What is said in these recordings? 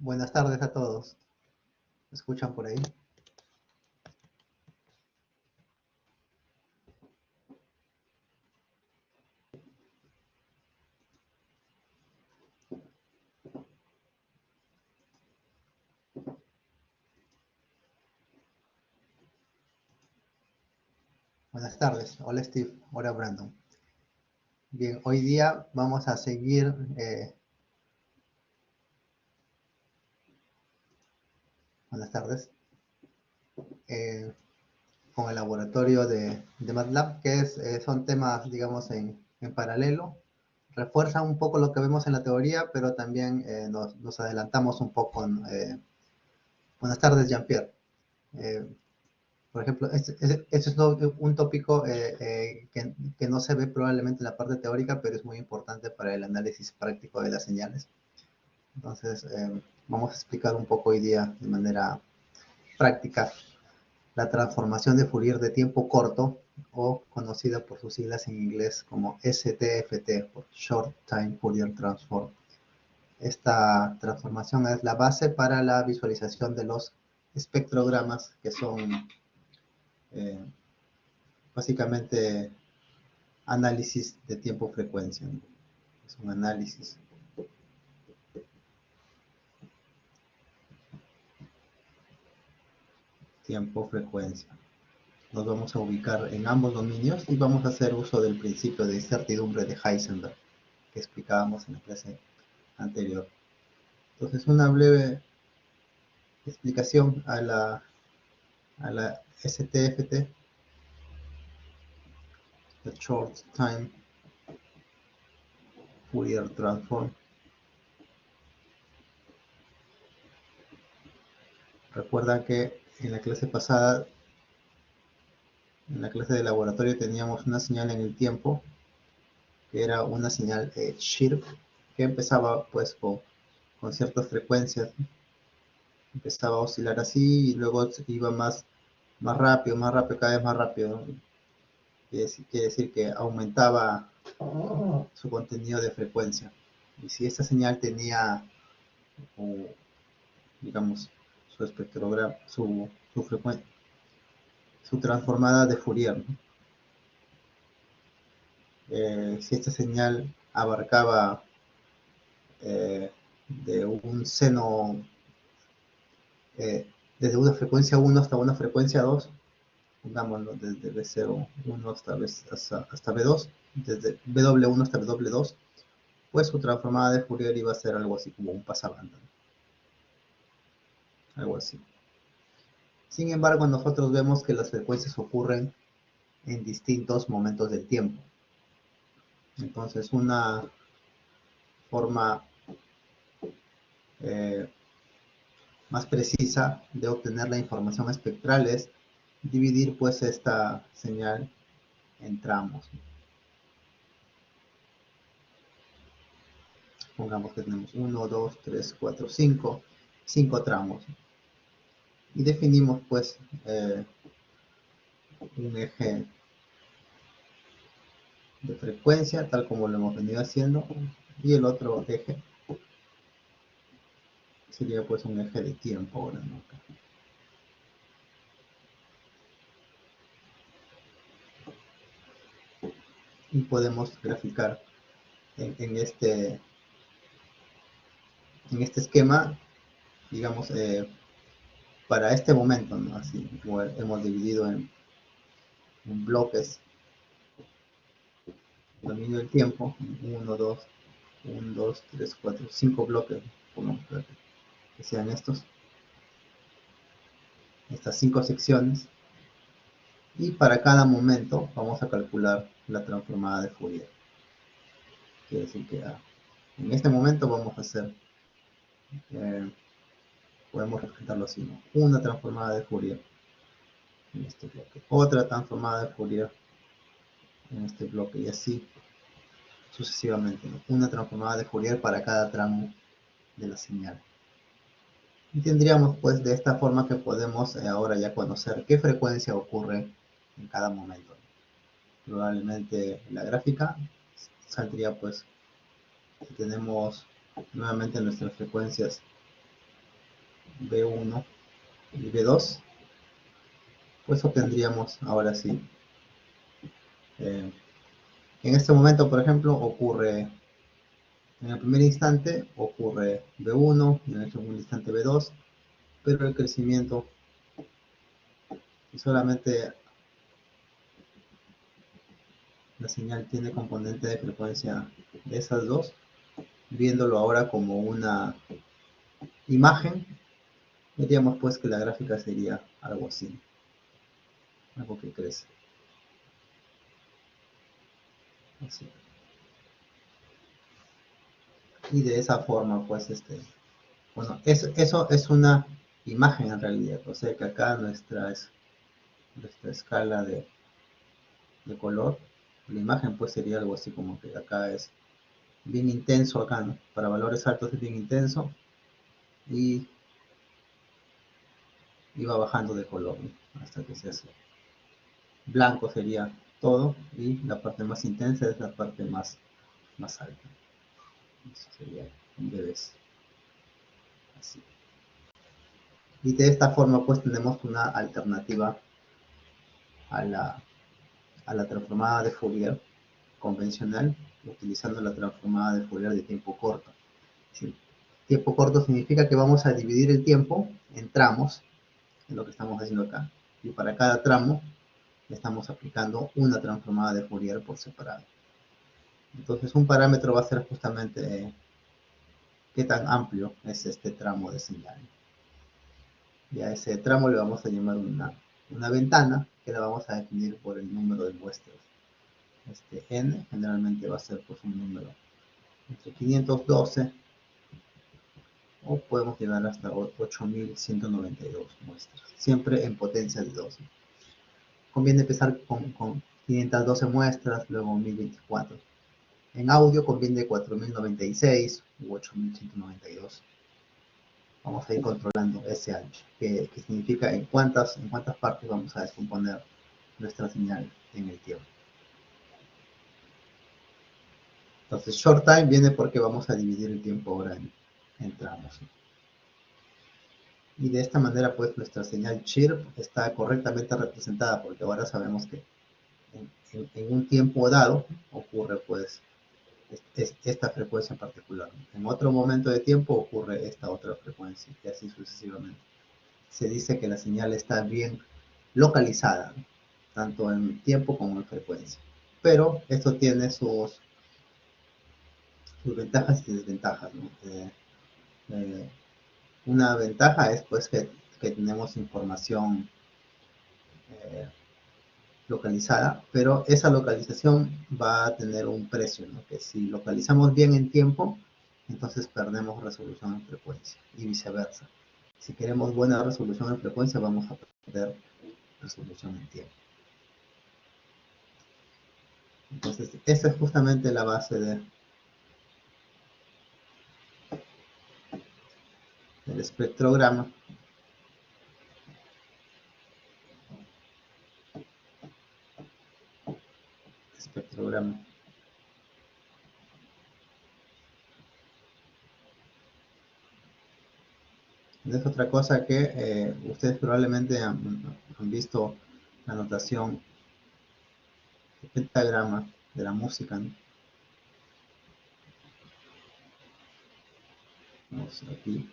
Buenas tardes a todos. ¿Me escuchan por ahí? Buenas tardes. Hola Steve. Hola Brandon. Bien, hoy día vamos a seguir buenas tardes eh, con el laboratorio de MATLAB, que son temas, digamos, en paralelo. Refuerzan un poco lo que vemos en la teoría, pero también nos adelantamos un poco. Buenas tardes, Jean-Pierre. Eh, Por ejemplo, este es un tópico que no se ve probablemente en la parte teórica, pero es muy importante para el análisis práctico de las señales. Entonces, vamos a explicar un poco hoy día de manera práctica la transformación de Fourier de tiempo corto, o conocida por sus siglas en inglés como STFT, por Short Time Fourier Transform. Esta transformación es la base para la visualización de los espectrogramas, que son básicamente análisis de tiempo-frecuencia, ¿no? Es un análisis. Tiempo-frecuencia. Nos vamos a ubicar en ambos dominios y vamos a hacer uso del principio de incertidumbre de Heisenberg que explicábamos en la clase anterior. Entonces, una breve explicación a la STFT, the Short Time Fourier Transform. Recuerda que en la clase pasada, en la clase de laboratorio, teníamos una señal en el tiempo que era una señal Chirp, que empezaba pues con ciertas frecuencias, empezaba a oscilar así y luego iba más rápido, cada vez más rápido, ¿no? Quiere decir que aumentaba su contenido de frecuencia. Y si esta señal tenía, digamos, su espectrograma, su frecuencia, su transformada de Fourier, ¿no? Si esta señal abarcaba de un seno desde una frecuencia 1 hasta una frecuencia 2, pongámoslo desde B0, 1 hasta B2, desde BW1 hasta BW2, pues su transformada de Fourier iba a ser algo así como un pasabanda, algo así. Sin embargo, nosotros vemos que las frecuencias ocurren en distintos momentos del tiempo. Entonces, una forma más precisa de obtener la información espectral es dividir pues esta señal en tramos. Pongamos que tenemos 1, 2, 3, 4, 5 tramos. Y definimos pues un eje de frecuencia, tal como lo hemos venido haciendo, y el otro eje sería pues un eje de tiempo ahora, ¿no? Y podemos graficar en este esquema, digamos, para este momento, ¿no? Así como hemos dividido en bloques, dominio del tiempo, 1, 2, 1, 2, 3, 4, 5 bloques, pongamos que sean estas 5 secciones, y para cada momento vamos a calcular la transformada de Fourier. Quiere decir que en este momento vamos a hacer, podemos representarlo así, ¿no? Una transformada de Fourier en este bloque, otra transformada de Fourier en este bloque, y así sucesivamente, ¿no? Una transformada de Fourier para cada tramo de la señal. Y tendríamos pues de esta forma que podemos ahora ya conocer qué frecuencia ocurre en cada momento. Probablemente la gráfica saldría pues, si tenemos nuevamente nuestras frecuencias B1 y B2, pues obtendríamos ahora sí. En este momento, por ejemplo, ocurre, en el primer instante ocurre B1 y en el segundo instante B2, pero el crecimiento, si solamente la señal tiene componente de frecuencia de esas dos, viéndolo ahora como una imagen, diríamos pues que la gráfica sería algo así, algo que crece. Así. Y de esa forma, pues, bueno, eso es una imagen en realidad, o sea que acá nuestra escala de color, la imagen pues sería algo así como que acá es bien intenso acá, ¿no? Para valores altos es bien intenso y va bajando de color, ¿no? Hasta que se hace blanco sería todo y la parte más intensa es la parte más alta. Eso sería un bebés. Así. Y de esta forma pues tenemos una alternativa a la transformada de Fourier convencional utilizando la transformada de Fourier de tiempo corto. ¿Sí? Tiempo corto significa que vamos a dividir el tiempo en tramos, en lo que estamos haciendo acá, y para cada tramo estamos aplicando una transformada de Fourier por separado. Entonces un parámetro va a ser justamente qué tan amplio es este tramo de señal. Y a ese tramo le vamos a llamar una ventana que la vamos a definir por el número de muestras. N generalmente va a ser pues un número entre 512 o podemos llegar hasta 8192 muestras, siempre en potencia de 2. Conviene empezar con 512 muestras, luego 1024. En audio conviene 4096 u 8192. Vamos a ir controlando ese ancho, que significa en cuántas partes vamos a descomponer nuestra señal en el tiempo. Entonces, short time viene porque vamos a dividir el tiempo ahora en tramos. Y de esta manera, pues, nuestra señal chirp está correctamente representada, porque ahora sabemos que en un tiempo dado ocurre, pues, esta frecuencia en particular. En otro momento de tiempo ocurre esta otra frecuencia, y así sucesivamente. Se dice que la señal está bien localizada, ¿no? Tanto en tiempo como en frecuencia. Pero esto tiene sus ventajas y desventajas, ¿no? Una ventaja es pues que tenemos información eh, localizada, pero esa localización va a tener un precio, ¿no? Que si localizamos bien en tiempo, entonces perdemos resolución en frecuencia y viceversa. Si queremos buena resolución en frecuencia, vamos a perder resolución en tiempo. Entonces, esa es justamente la base del espectrograma. Espectrograma. Es otra cosa que ustedes probablemente han visto la notación de pentagrama de la música, ¿no? Vamos aquí.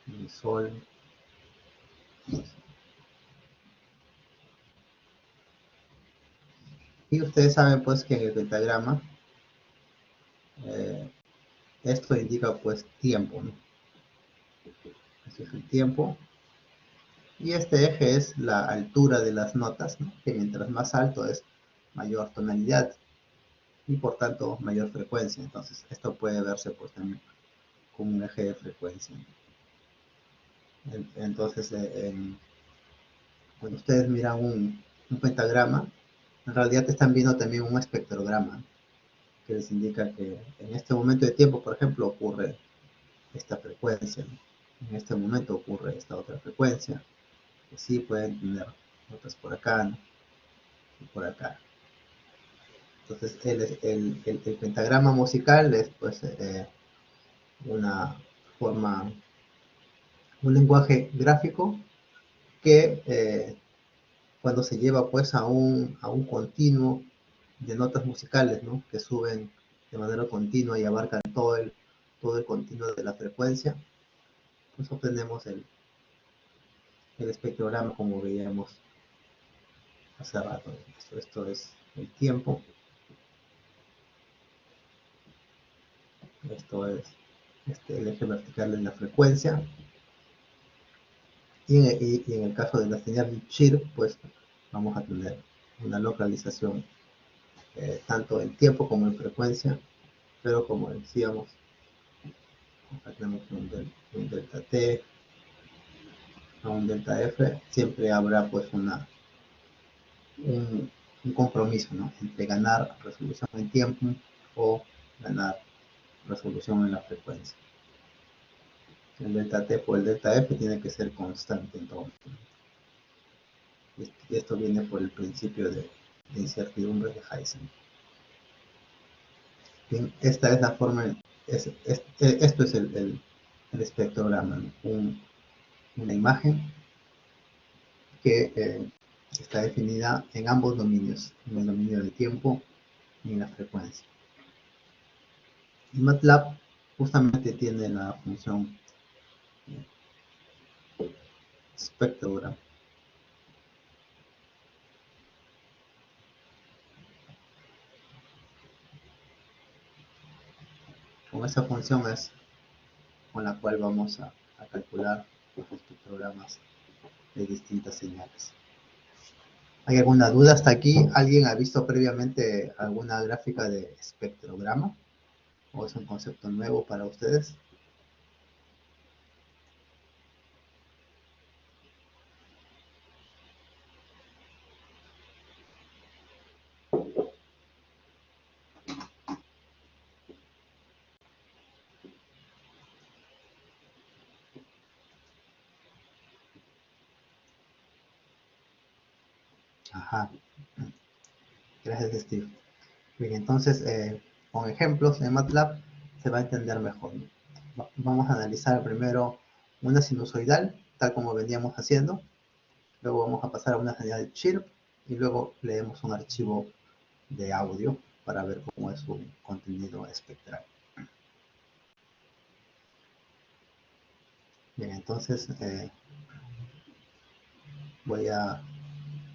El sol. Y ustedes saben pues que en el pentagrama eh, esto indica pues tiempo, ¿no? Este es el tiempo. Y este eje es la altura de las notas, ¿no? Que mientras más alto es mayor tonalidad y por tanto mayor frecuencia. Entonces esto puede verse pues también como un eje de frecuencia. Entonces cuando ustedes miran un pentagrama, en realidad están viendo también un espectrograma que les indica que en este momento de tiempo, por ejemplo, ocurre esta frecuencia, ¿no? En este momento ocurre esta otra frecuencia, que sí pueden tener notas por acá, ¿no? Y por acá. Entonces, el pentagrama musical es pues una forma, un lenguaje gráfico que cuando se lleva pues a un continuo de notas musicales, ¿no? Que suben de manera continua y abarcan todo el continuo de la frecuencia, pues obtenemos el espectrograma como veíamos hace rato. Esto es el tiempo, esto es el eje vertical de la frecuencia, y en el caso de la señal de Chirp, pues vamos a tener una localización tanto en tiempo como en frecuencia, pero como decíamos, acá tenemos un delta T a un delta F, siempre habrá pues un compromiso, ¿no? Entre ganar resolución en tiempo o ganar resolución en la frecuencia. El delta T por el delta F tiene que ser constante en todo momento. Y esto viene por el principio de incertidumbre de Heisenberg. Bien, esta es la forma, esto es el espectrograma, ¿no? Una imagen que está definida en ambos dominios, en el dominio del tiempo y en la frecuencia. Y MATLAB justamente tiene la función espectrograma. Con esa función es con la cual vamos a calcular los espectrogramas de distintas señales. ¿Hay alguna duda hasta aquí? ¿Alguien ha visto previamente alguna gráfica de espectrograma? ¿O es un concepto nuevo para ustedes? Ajá, gracias Steve. Bien, entonces con ejemplos en MATLAB se va a entender mejor. Vamos a analizar primero una sinusoidal, tal como veníamos haciendo. Luego vamos a pasar a una señal de chirp y luego leemos un archivo de audio para ver cómo es su contenido espectral. Bien, entonces voy a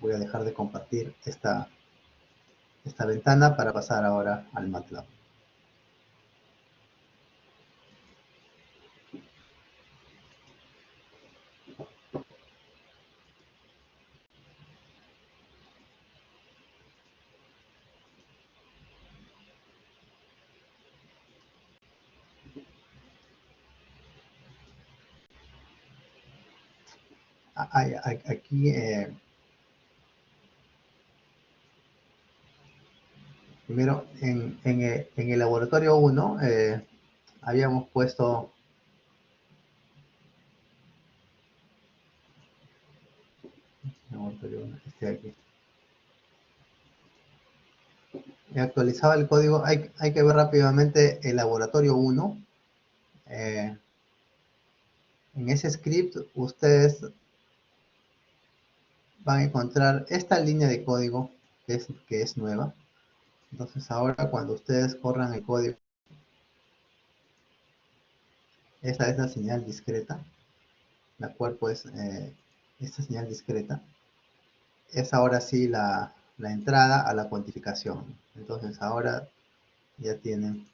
dejar de compartir esta ventana para pasar ahora al MATLAB. Aquí, primero, en el laboratorio 1 habíamos puesto laboratorio 1, este de aquí. He actualizado el código. Hay que ver rápidamente el laboratorio 1. En ese script ustedes van a encontrar esta línea de código que es nueva. Entonces ahora cuando ustedes corran el código, esta es la señal discreta, la cual pues esta señal discreta es ahora sí la entrada a la cuantificación. Entonces ahora ya tienen,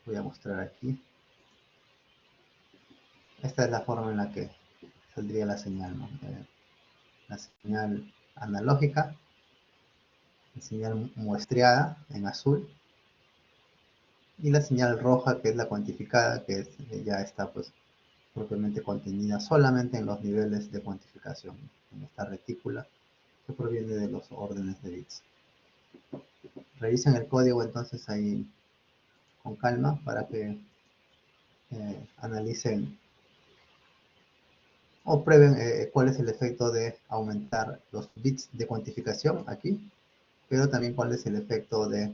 voy a mostrar aquí, esta es la forma en la que saldría la señal, ¿no? La señal analógica, la señal muestreada en azul, y la señal roja, que es la cuantificada, que ya está pues propiamente contenida solamente en los niveles de cuantificación, en esta retícula que proviene de los órdenes de bits. Revisen el código entonces ahí con calma para que analicen o prueben cuál es el efecto de aumentar los bits de cuantificación aquí pero también cuál es el efecto de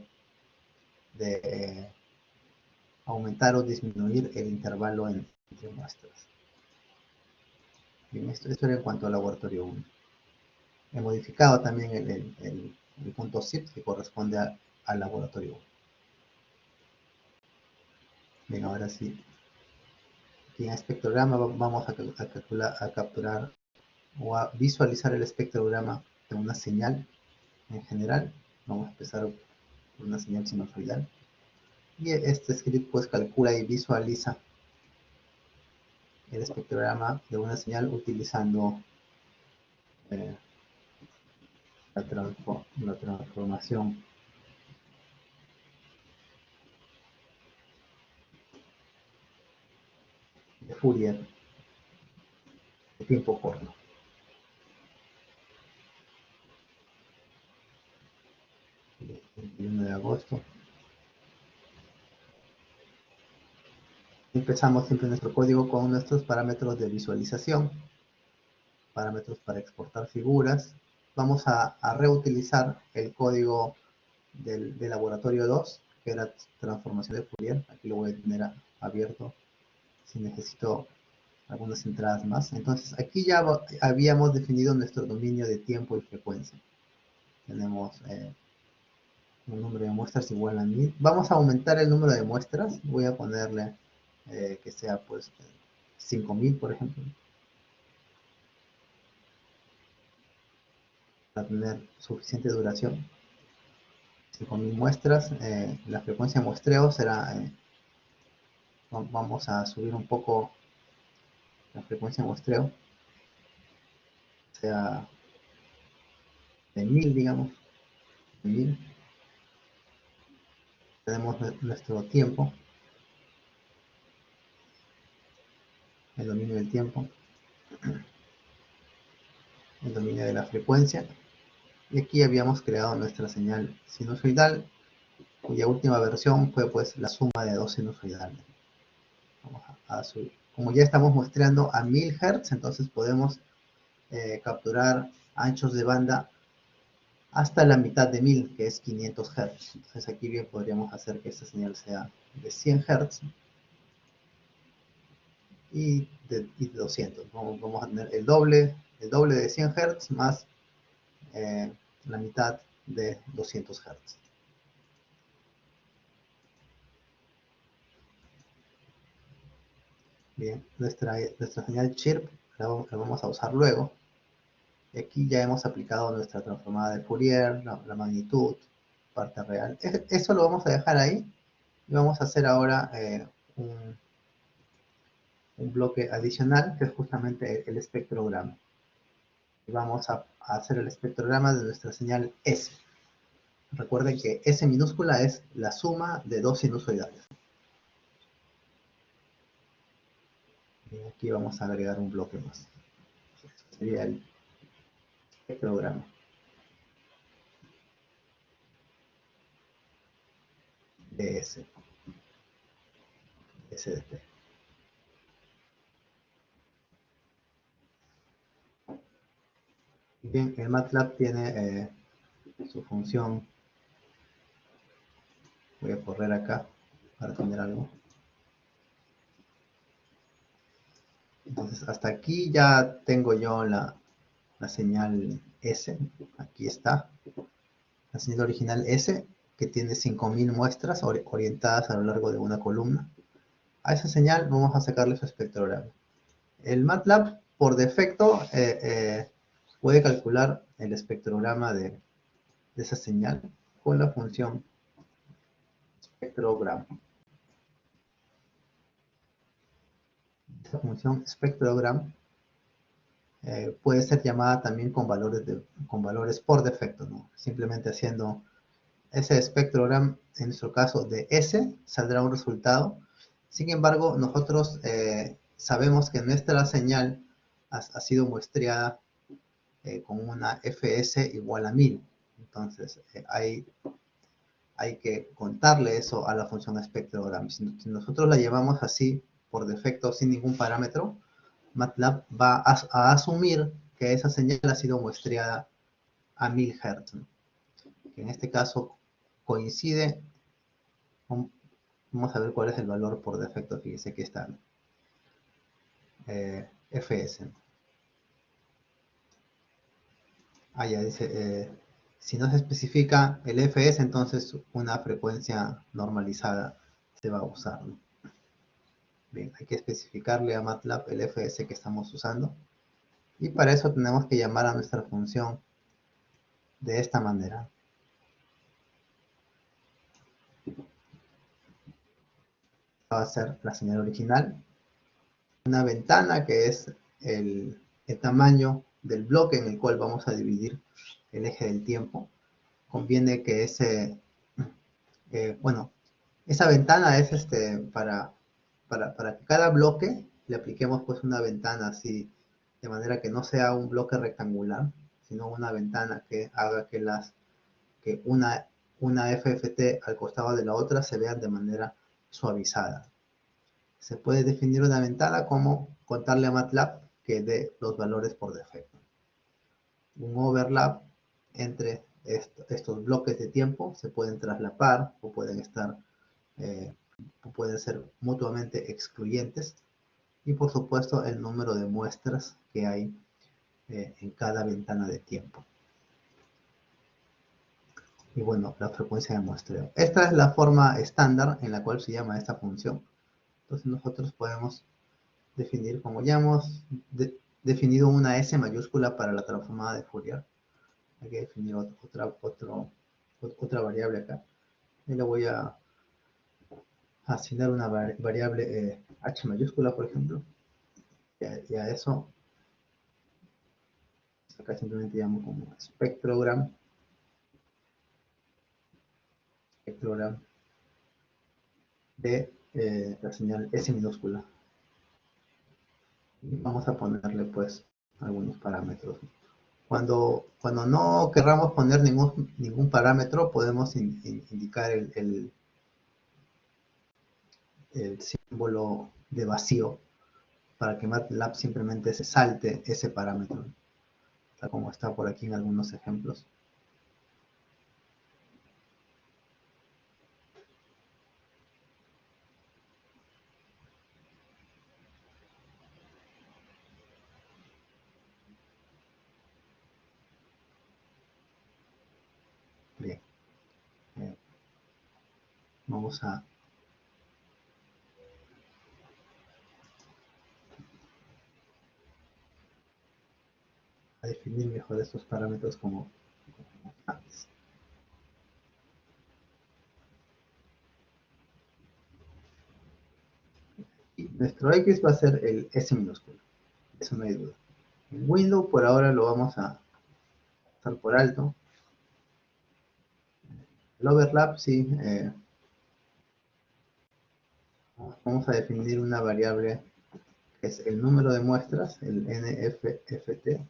aumentar o disminuir el intervalo entre muestras. Bien, esto era en cuanto al laboratorio 1. He modificado también el punto zip que corresponde al laboratorio 1. Bien, ahora sí. Aquí en espectrograma vamos a capturar o a visualizar el espectrograma de una señal en general. Vamos a empezar por una señal sinusoidal. Y este script pues calcula y visualiza el espectrograma de una señal utilizando la transformación de Fourier de tiempo corto. El 21 de agosto. Empezamos siempre nuestro código con nuestros parámetros de visualización, parámetros para exportar figuras. Vamos a reutilizar el código del laboratorio 2, que era transformación de Fourier. Aquí lo voy a tener abierto si necesito algunas entradas más. Entonces aquí ya habíamos definido nuestro dominio de tiempo y frecuencia. Tenemos un número de muestras igual a 1000. Vamos a aumentar el número de muestras. Voy a ponerle que sea pues 5000, por ejemplo, para tener suficiente duración. 5000 muestras. La frecuencia de muestreo será, vamos a subir un poco la frecuencia de muestreo, sea de 1000, digamos, de 1000. Tenemos nuestro tiempo, el dominio del tiempo, el dominio de la frecuencia, y aquí habíamos creado nuestra señal sinusoidal, cuya última versión fue pues la suma de dos sinusoidales. Vamos a subir. Como ya estamos muestreando a 1000 Hz, entonces podemos capturar anchos de banda hasta la mitad de 1000, que es 500 Hz. Entonces aquí bien podríamos hacer que esta señal sea de 100 Hz y de 200. Vamos a tener el doble de 100 Hz más la mitad de 200 Hz. Bien, nuestra señal chirp la vamos a usar luego. Y aquí ya hemos aplicado nuestra transformada de Fourier, la magnitud, parte real. Eso lo vamos a dejar ahí. Y vamos a hacer ahora un bloque adicional, que es justamente el espectrograma. Y vamos a hacer el espectrograma de nuestra señal S. Recuerden que S minúscula es la suma de dos sinusoidales. Y aquí vamos a agregar un bloque más. Sería el espectrograma de S. SDP. Bien, el MATLAB tiene su función. Voy a correr acá para tener algo. Entonces, hasta aquí ya tengo yo la señal S. Aquí está. La señal original S, que tiene 5000 muestras orientadas a lo largo de una columna. A esa señal vamos a sacarle su espectrograma. El MATLAB, por defecto, puede calcular el espectrograma de esa señal con la función espectrograma. Esta función spectrogram puede ser llamada también con valores por defecto, ¿no? Simplemente haciendo ese spectrogram, en nuestro caso de S, saldrá un resultado. Sin embargo, nosotros sabemos que nuestra señal ha sido muestreada con una fs igual a 1000. Entonces, hay que contarle eso a la función spectrogram. Si nosotros la llevamos así, por defecto, sin ningún parámetro, MATLAB va a asumir que esa señal ha sido muestreada a 1000 Hz. que en este caso coincide. Vamos a ver cuál es el valor por defecto. Fíjese que está fs. Ya dice, si no se especifica el fs, entonces una frecuencia normalizada se va a usar, ¿no? Bien, hay que especificarle a MATLAB el fs que estamos usando. Y para eso tenemos que llamar a nuestra función de esta manera. Va a ser la señal original. Una ventana que es el tamaño del bloque en el cual vamos a dividir el eje del tiempo. Conviene que esa ventana es para que cada bloque le apliquemos pues una ventana así, de manera que no sea un bloque rectangular, sino una ventana que haga que una FFT al costado de la otra se vean de manera suavizada. Se puede definir una ventana como contarle a MATLAB que dé los valores por defecto. Un overlap entre estos bloques de tiempo se pueden traslapar o pueden ser mutuamente excluyentes, y por supuesto el número de muestras que hay en cada ventana de tiempo. Y bueno, la frecuencia de muestreo. Esta es la forma estándar en la cual se llama esta función. Entonces nosotros podemos definir, como ya hemos definido una S mayúscula para la transformada de Fourier. Hay que definir otra variable acá. Y le voy a asignar una variable H mayúscula, por ejemplo. Y a eso, acá simplemente llamo como espectrogram de la señal S minúscula. Y vamos a ponerle pues algunos parámetros. Cuando no querramos poner ningún parámetro, podemos indicar el símbolo de vacío para que MATLAB simplemente se salte ese parámetro, tal como está por aquí en algunos ejemplos. Bien. Vamos a definir mejor estos parámetros como antes. Y nuestro X va a ser el S minúsculo, eso no hay duda. En Windows por ahora lo vamos a pasar por alto. El overlap sí, vamos a definir una variable que es el número de muestras, el NFFT, que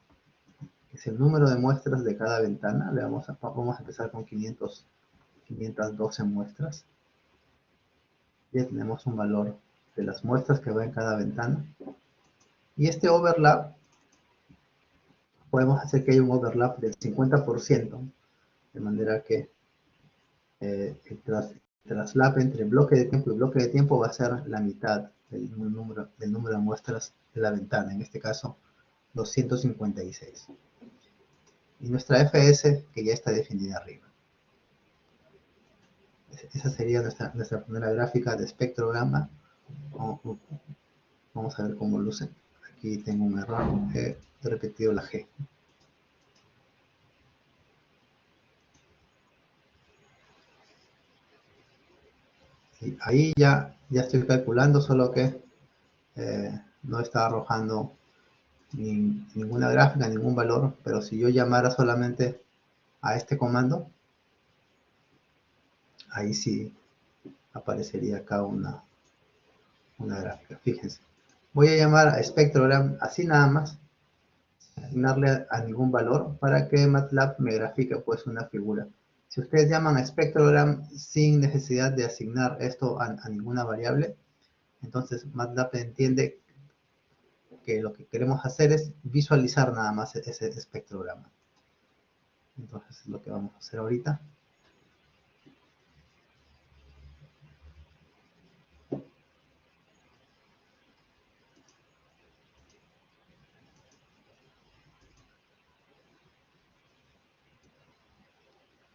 es el número de muestras de cada ventana. Vamos a empezar con 512 muestras. Ya tenemos un valor de las muestras que va en cada ventana. Y este overlap, podemos hacer que haya un overlap del 50%, de manera que el traslap entre bloque de tiempo y bloque de tiempo va a ser la mitad del número de muestras de la ventana, en este caso 256. Y nuestra FS, que ya está definida arriba. Esa sería nuestra primera gráfica de espectrograma. Vamos a ver cómo luce. Aquí tengo un error, he repetido la G. Y ahí ya estoy calculando, solo que no está arrojando ninguna gráfica, ningún valor, pero si yo llamara solamente a este comando, ahí sí aparecería acá una gráfica. Fíjense, voy a llamar a spectrogram así nada más, sin asignarle a ningún valor, para que MATLAB me grafique pues una figura. Si ustedes llaman a spectrogram sin necesidad de asignar esto a ninguna variable, entonces MATLAB entiende que lo que queremos hacer es visualizar nada más ese espectrograma. Entonces es lo que vamos a hacer ahorita.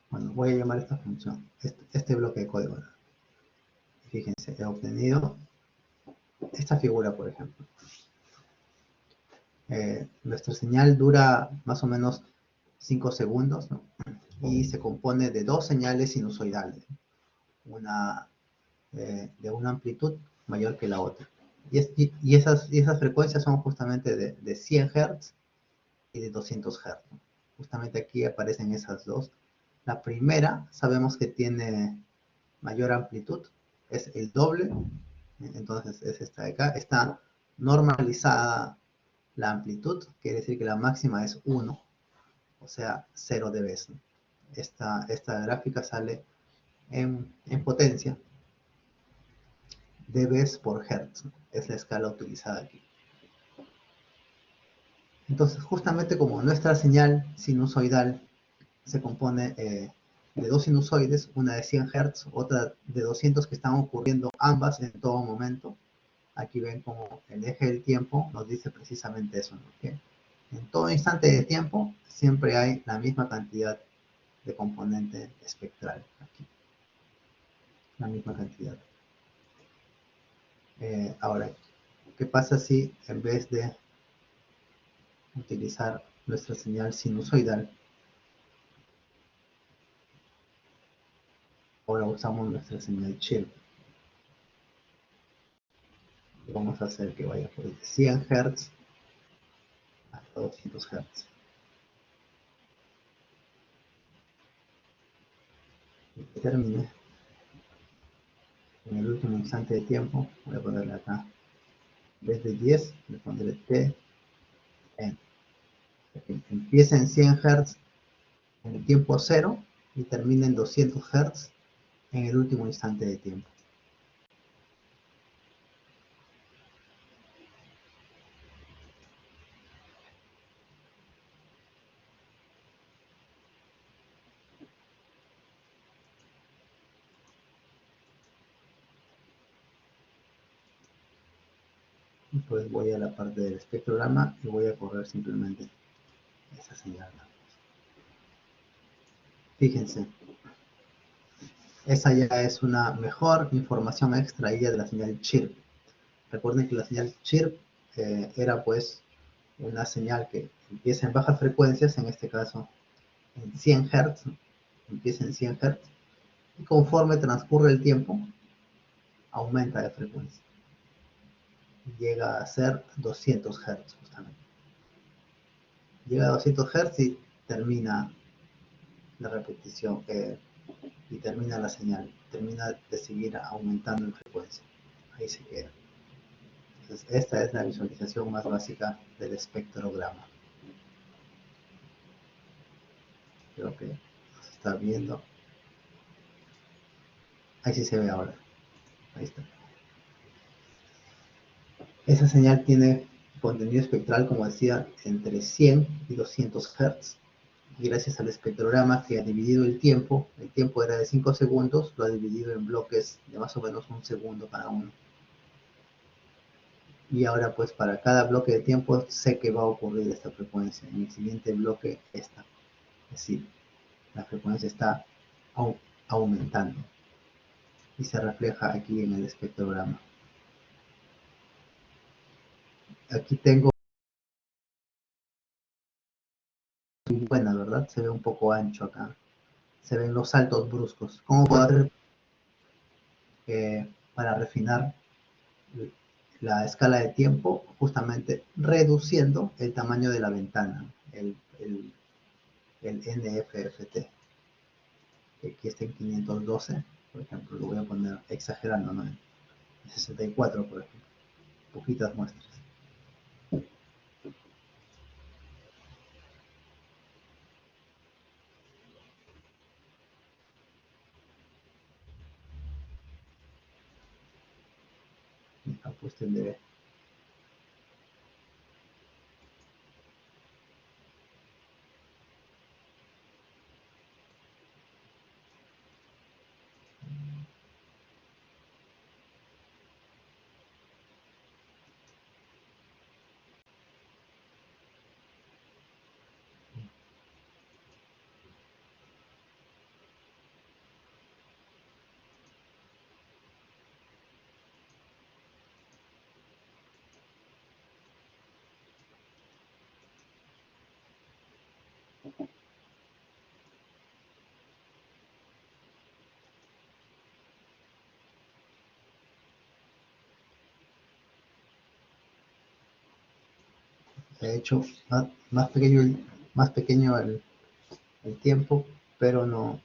Bueno, voy a llamar esta función, este bloque de código. Fíjense, he obtenido esta figura, por ejemplo. Nuestra señal dura más o menos 5 segundos, ¿no? Y se compone de dos señales sinusoidales, una de una amplitud mayor que la otra. Y esas frecuencias son justamente de 100 Hz y de 200 Hz. Justamente aquí aparecen esas dos. La primera sabemos que tiene mayor amplitud, es el doble, entonces es esta de acá. Está normalizada la amplitud, quiere decir que la máxima es 1, o sea, 0 dB. Esta gráfica sale en potencia, dB por Hertz, es la escala utilizada aquí. Entonces, justamente como nuestra señal sinusoidal se compone de dos sinusoides, una de 100 Hz, otra de 200, que están ocurriendo ambas en todo momento. Aquí ven como el eje del tiempo nos dice precisamente eso, ¿no? Que en todo instante de tiempo siempre hay la misma cantidad de componente espectral aquí. La misma cantidad. Ahora, ¿qué pasa si en vez de utilizar nuestra señal sinusoidal, ahora usamos nuestra señal chirp? Vamos a hacer que vaya por 100 Hz hasta 200 Hz. Y que termine en el último instante de tiempo. Voy a ponerle acá, en vez de 10, le pondré T en. Que empiece en 100 Hz en el tiempo 0 y termine en 200 Hz en el último instante de tiempo. Entonces voy a la parte del espectrograma y voy a correr simplemente esa señal. Fíjense, esa ya es una mejor información extraída de la señal chirp. Recuerden que la señal chirp era pues una señal que empieza en bajas frecuencias, en este caso en 100 Hz, empieza en 100 Hz, y conforme transcurre el tiempo, aumenta de frecuencia. Llega a ser 200 Hz justamente. Llega a 200 Hz y termina la repetición, y termina la señal, termina de seguir aumentando en frecuencia. Ahí se queda. Entonces, esta es la visualización más básica del espectrograma. Creo que se está viendo. Ahí sí se ve ahora. Ahí está. Esa señal tiene contenido espectral, como decía, entre 100 y 200 Hz. Y gracias al espectrograma que ha dividido el tiempo era de 5 segundos, lo ha dividido en bloques de más o menos 1 segundo cada uno. Y ahora pues para cada bloque de tiempo sé que va a ocurrir esta frecuencia. En el siguiente bloque esta. Es decir, la frecuencia está aumentando. Y se refleja aquí en el espectrograma. Aquí tengo muy buena, ¿verdad? Se ve un poco ancho acá. Se ven los saltos bruscos. ¿Cómo puedo hacer para refinar la escala de tiempo? Justamente reduciendo el tamaño de la ventana, el NFFT. Aquí está en 512, por ejemplo, lo voy a poner exagerando, ¿no? En 64, por ejemplo. Poquitas muestras. Acá pues tendré. he hecho más pequeño el tiempo, pero no,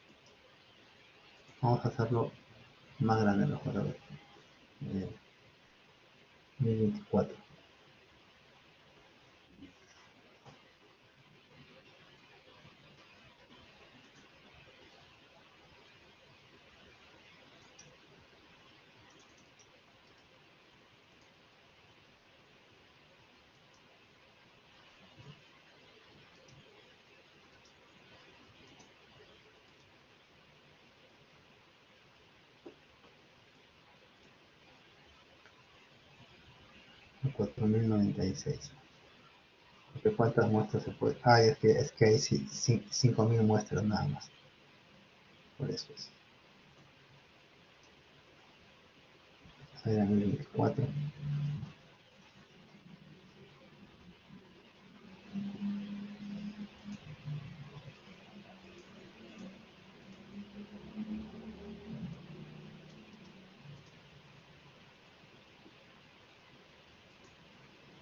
vamos a hacerlo más grande mejor, a ver, 1024. 4096. Porque ¿cuántas muestras se puede? Ah, es que hay 5000 muestras nada más. Por eso es. Era 1024.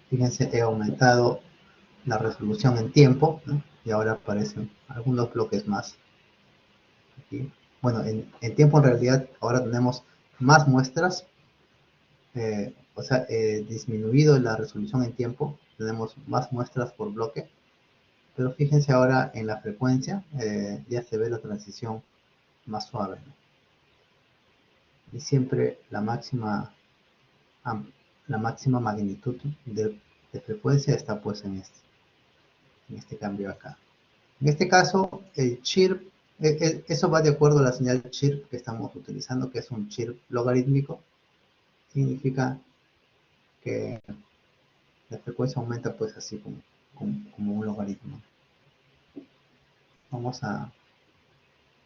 Fíjense, he aumentado la resolución en tiempo, ¿no? Y ahora aparecen algunos bloques más. Aquí. Bueno, en tiempo en realidad ahora tenemos más muestras, o sea, disminuido la resolución en tiempo, tenemos más muestras por bloque, pero fíjense ahora en la frecuencia, ya se ve la transición más suave, ¿no? Y siempre la máxima magnitud de frecuencia está pues en este cambio acá. En este caso, el chirp, eso va de acuerdo a la señal chirp que estamos utilizando, que es un chirp logarítmico. Significa que la frecuencia aumenta pues así como un logaritmo. Vamos a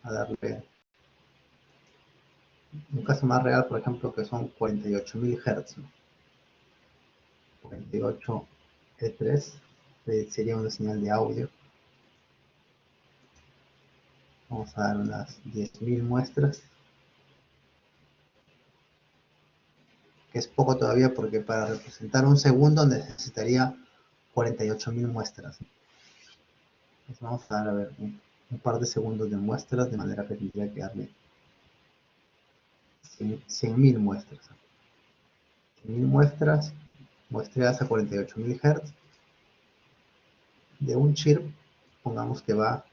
darle un caso más real, por ejemplo, que son 48.000 Hz, ¿no? 48 E3 sería una señal de audio. Vamos a dar unas 10.000 muestras, que es poco todavía porque para representar un segundo necesitaría 48.000 muestras. Entonces vamos a dar, a ver, un par de segundos de muestras, de manera que tendría que darle 100.000 muestras. 100.000 muestras muestreadas a 48.000 Hz de un chirp, pongamos que va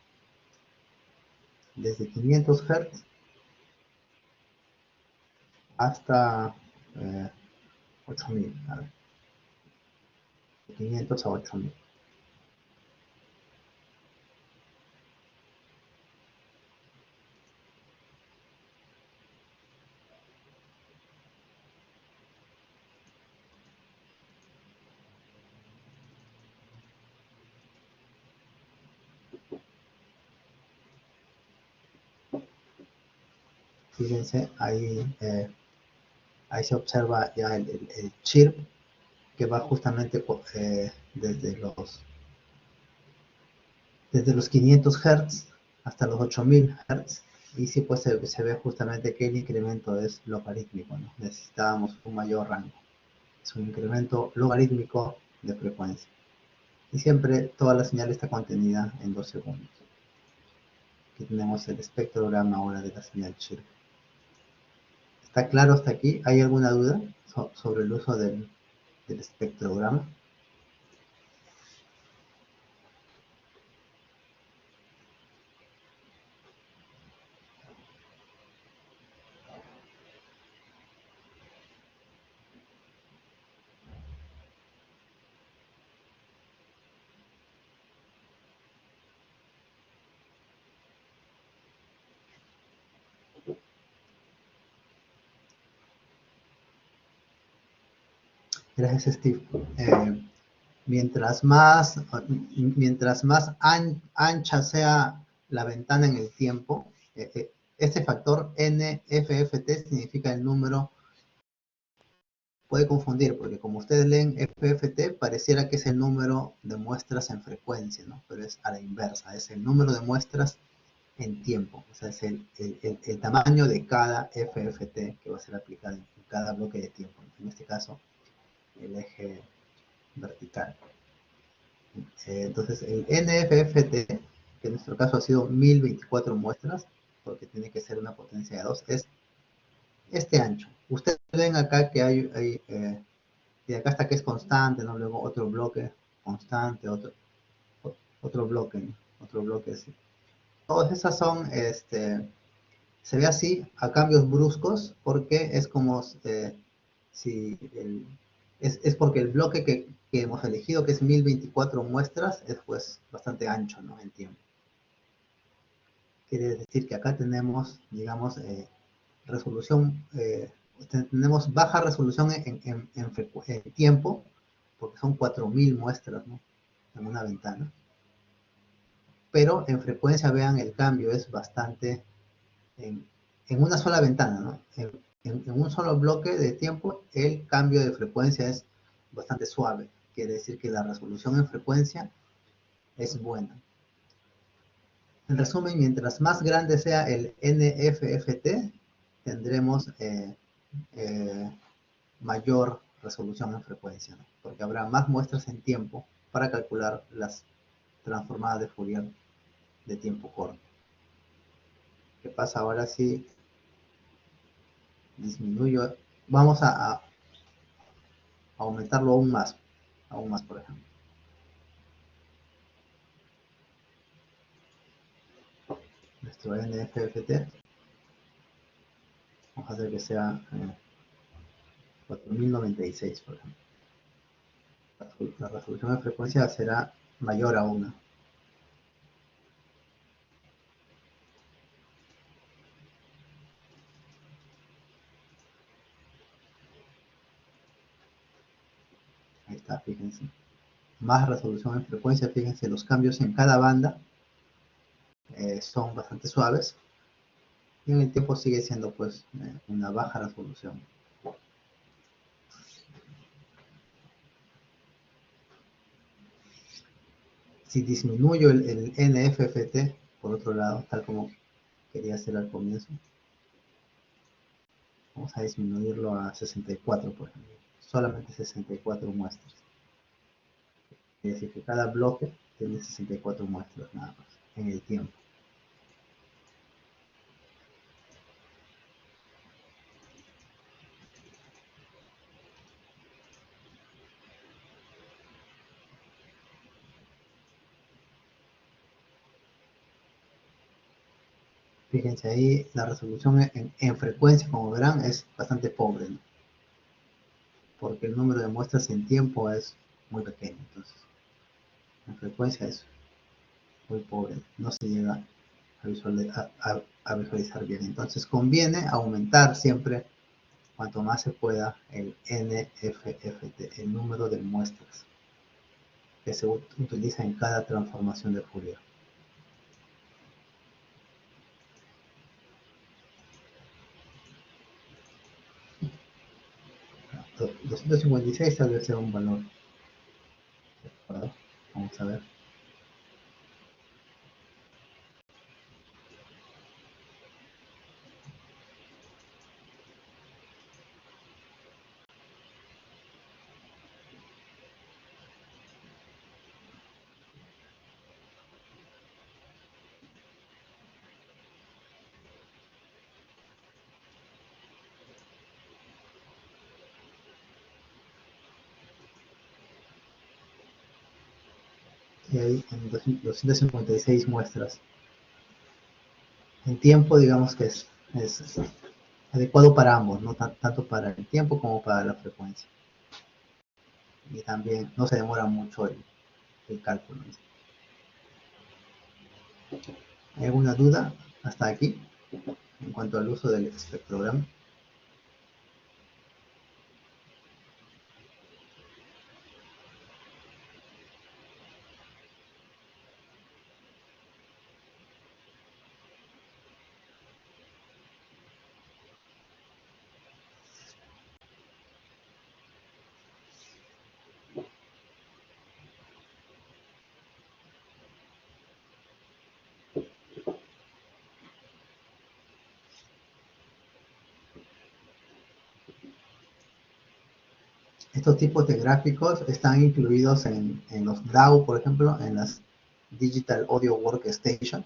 desde 500 Hz hasta 8.000, a ver, de 500 a 8.000. Fíjense, ahí se observa ya el chirp que va justamente desde los 500 Hz hasta los 8000 Hz. Y sí, pues se ve justamente que el incremento es logarítmico, ¿no? Necesitábamos un mayor rango. Es un incremento logarítmico de frecuencia. Y siempre toda la señal está contenida en 2 segundos. Aquí tenemos el espectrograma ahora de la señal chirp. ¿Está claro hasta aquí? ¿Hay alguna duda sobre el uso del espectrograma? Gracias, Steve. Mientras más, ancha sea la ventana en el tiempo, este factor NFFT significa el número, puede confundir, porque como ustedes leen FFT, pareciera que es el número de muestras en frecuencia, ¿no? Pero es a la inversa, es el número de muestras en tiempo, o sea, es el tamaño de cada FFT que va a ser aplicado en cada bloque de tiempo, en este caso, el eje vertical. Entonces, el NFFT, que en nuestro caso ha sido 1024 muestras, porque tiene que ser una potencia de 2, es este ancho. Ustedes ven acá que y acá está que es constante, ¿no? Luego otro bloque constante, otro bloque, ¿no? Otro bloque así. Todas esas son, se ve así a cambios bruscos, porque es como si es porque el bloque que hemos elegido, que es 1024 muestras, es pues bastante ancho, ¿no? En tiempo. Quiere decir que acá tenemos, digamos, resolución, tenemos baja resolución en tiempo, porque son 4000 muestras, ¿no? En una ventana. Pero en frecuencia, vean, el cambio es bastante en una sola ventana, ¿no? En un solo bloque de tiempo, el cambio de frecuencia es bastante suave. Quiere decir que la resolución en frecuencia es buena. En resumen, mientras más grande sea el NFFT, tendremos mayor resolución en frecuencia, ¿no? Porque habrá más muestras en tiempo para calcular las transformadas de Fourier de tiempo corto. ¿Qué pasa ahora si disminuyo? Vamos a aumentarlo aún más, por ejemplo. Nuestro NFFT, vamos a hacer que sea 4096, por ejemplo. La resolución de frecuencia será mayor a 1. Ahí está, fíjense. Más resolución en frecuencia, fíjense, los cambios en cada banda son bastante suaves. Y en el tiempo sigue siendo pues una baja resolución. Si disminuyo el NFFT, por otro lado, tal como quería hacer al comienzo, vamos a disminuirlo a 64, por ejemplo. Solamente 64 muestras. Es decir, que cada bloque tiene 64 muestras nada más en el tiempo. Fíjense ahí, la resolución en frecuencia, como verán, es bastante pobre, ¿no? Porque el número de muestras en tiempo es muy pequeño. Entonces, en frecuencia es muy pobre, no se llega a visualizar bien. Entonces, conviene aumentar siempre, cuanto más se pueda, el NFFT, el número de muestras que se utiliza en cada transformación de Fourier. 256 tal vez sea un valor adecuado. Vamos a ver. Y ahí en 256 muestras. En tiempo, digamos que es adecuado para ambos, ¿no? Tanto para el tiempo como para la frecuencia. Y también no se demora mucho el cálculo, ¿no? ¿Hay alguna duda hasta aquí en cuanto al uso del espectrograma? Estos tipos de gráficos están incluidos en los DAW, por ejemplo, en las Digital Audio Workstation,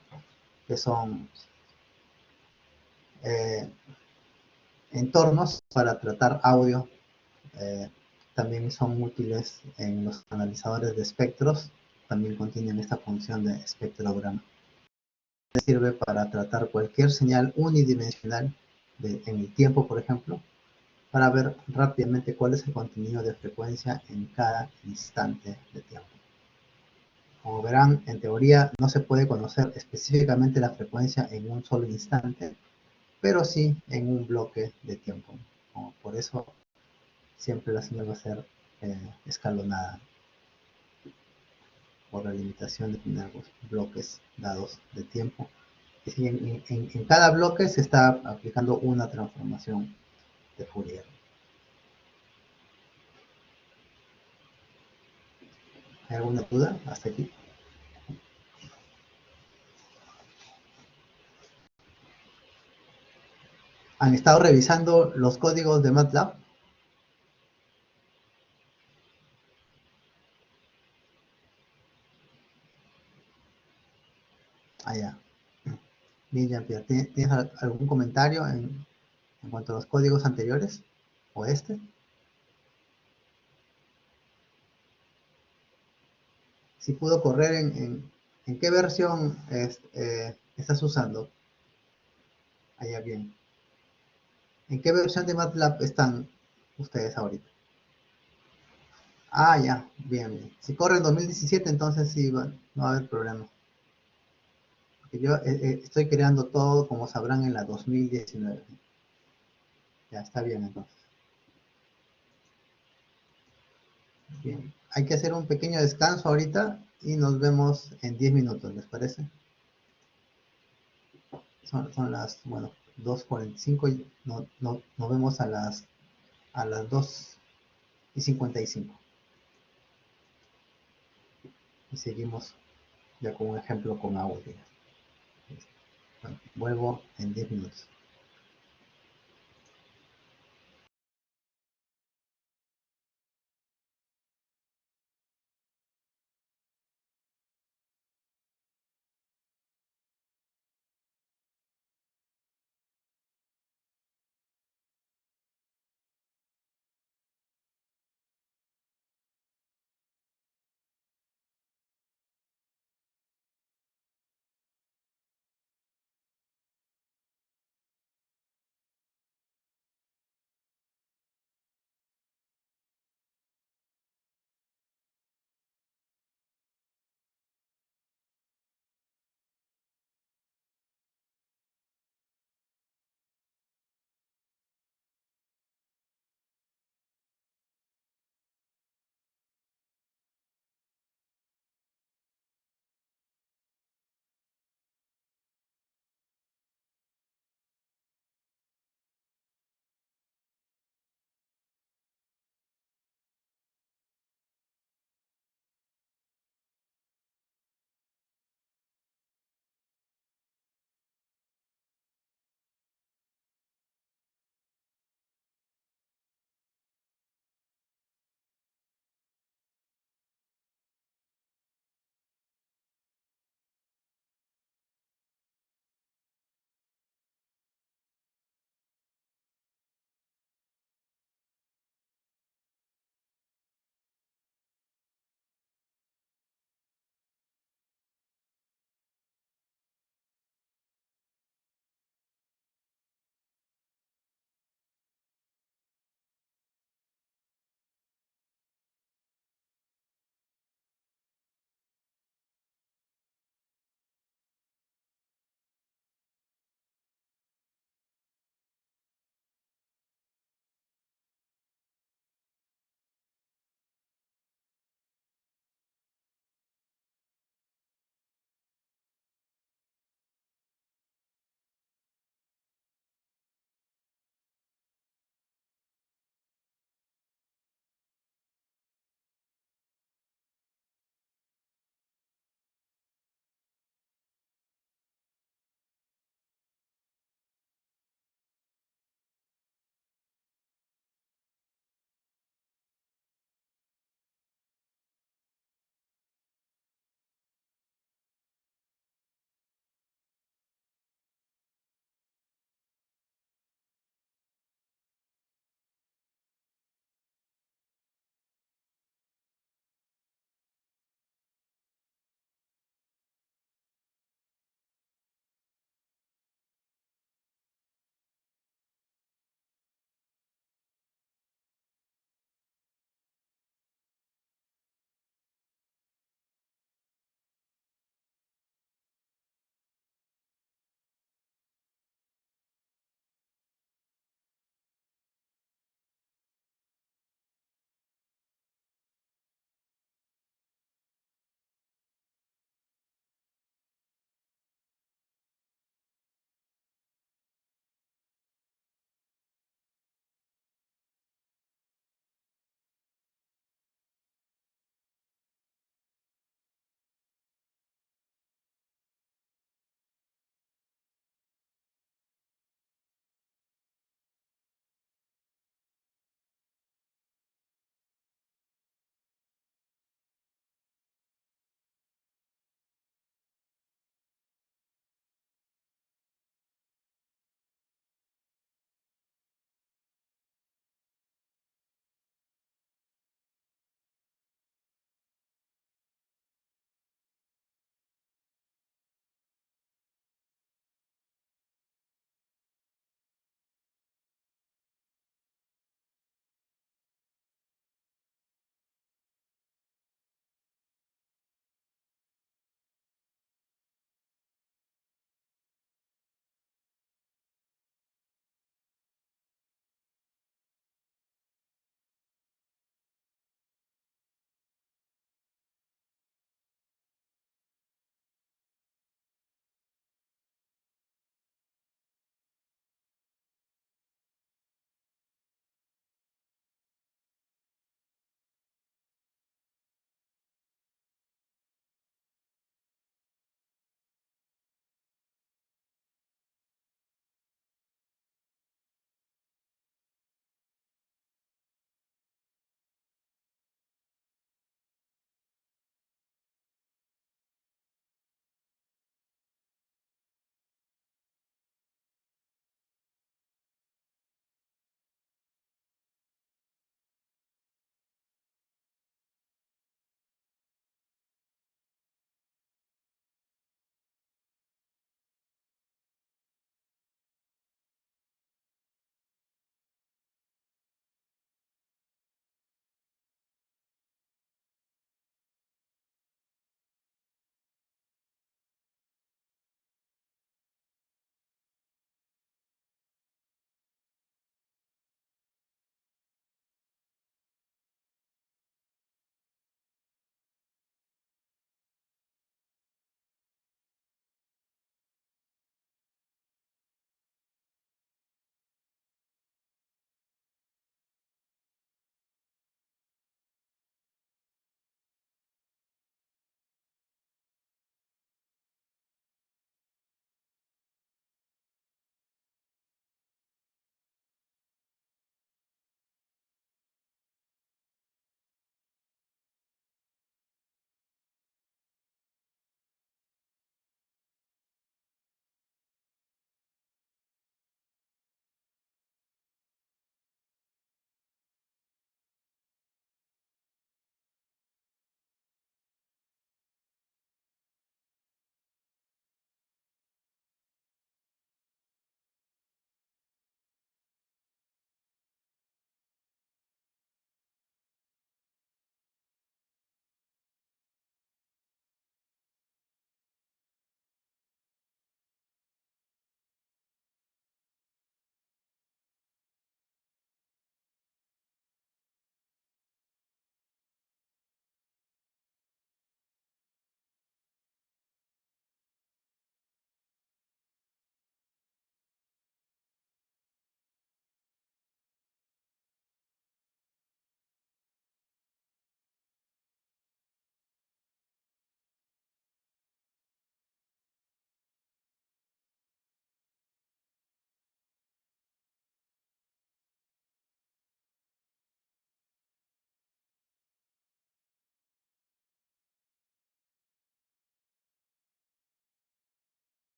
que son eh, entornos para tratar audio. eh, También son útiles en los analizadores de espectros, también contienen esta función de espectrograma. Sirve para tratar cualquier señal unidimensional en el tiempo, por ejemplo, para ver rápidamente cuál es el contenido de frecuencia en cada instante de tiempo. Como verán, en teoría no se puede conocer específicamente la frecuencia en un solo instante, pero sí en un bloque de tiempo. Por eso siempre la señal va a ser escalonada por la limitación de tener los bloques dados de tiempo. Y en cada bloque se está aplicando una transformación de Fourier. ¿Hay alguna duda hasta aquí? ¿Han estado revisando los códigos de MATLAB? Ah, ya. Bien, Jean-Pierre, ¿tienes algún comentario en cuanto a los códigos anteriores? ¿O este? Si pudo correr en qué versión estás usando. Allá bien. ¿En qué versión de MATLAB están ustedes ahorita? Ah, ya, bien, bien. Si corre en 2017, entonces sí, no va a haber problema. Porque yo estoy creando todo, como sabrán, en la 2019. Ya, está bien entonces. Bien, hay que hacer un pequeño descanso ahorita y nos vemos en 10 minutos, ¿les parece? Son las, bueno, 2:45 y nos vemos a las 2:55. Y seguimos ya con un ejemplo con audio. Bueno, vuelvo en 10 minutos.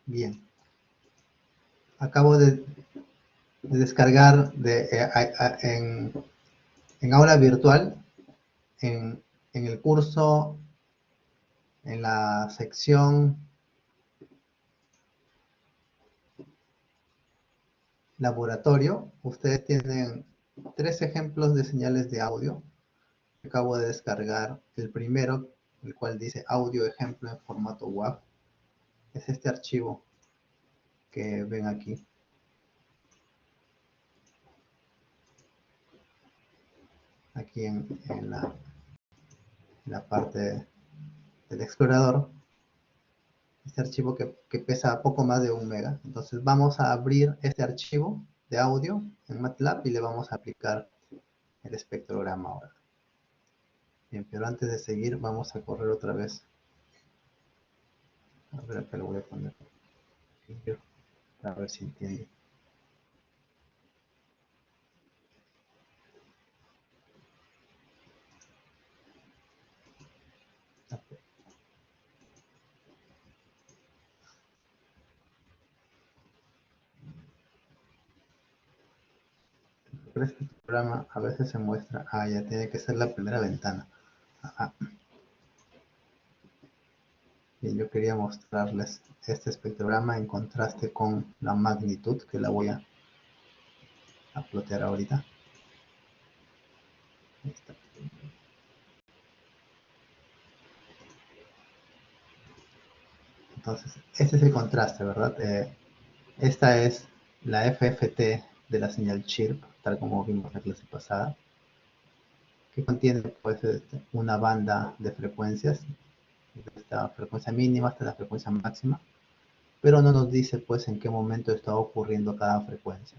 Bien. Acabo de descargar en aula virtual, en el curso, en la sección laboratorio, ustedes tienen 3 ejemplos de señales de audio. Acabo de descargar el primero, el cual dice audio ejemplo en formato WAV. Es este archivo que ven aquí. Aquí en la parte del explorador. Este archivo que pesa poco más de 1 mega. Entonces vamos a abrir este archivo de audio en MATLAB y le vamos a aplicar el espectrograma ahora. Bien, pero antes de seguir vamos a correr otra vez. A ver, acá lo voy a poner para ver si entiende. Pero este programa a veces se muestra, ya tiene que ser la primera ventana. Bien, yo quería mostrarles este espectrograma en contraste con la magnitud, que la voy a plotear ahorita. Ahí está. Entonces, este es el contraste, ¿verdad? Esta es la FFT de la señal chirp, tal como vimos en la clase pasada, que contiene pues una banda de frecuencias, desde esta frecuencia mínima hasta la frecuencia máxima, pero no nos dice pues en qué momento está ocurriendo cada frecuencia.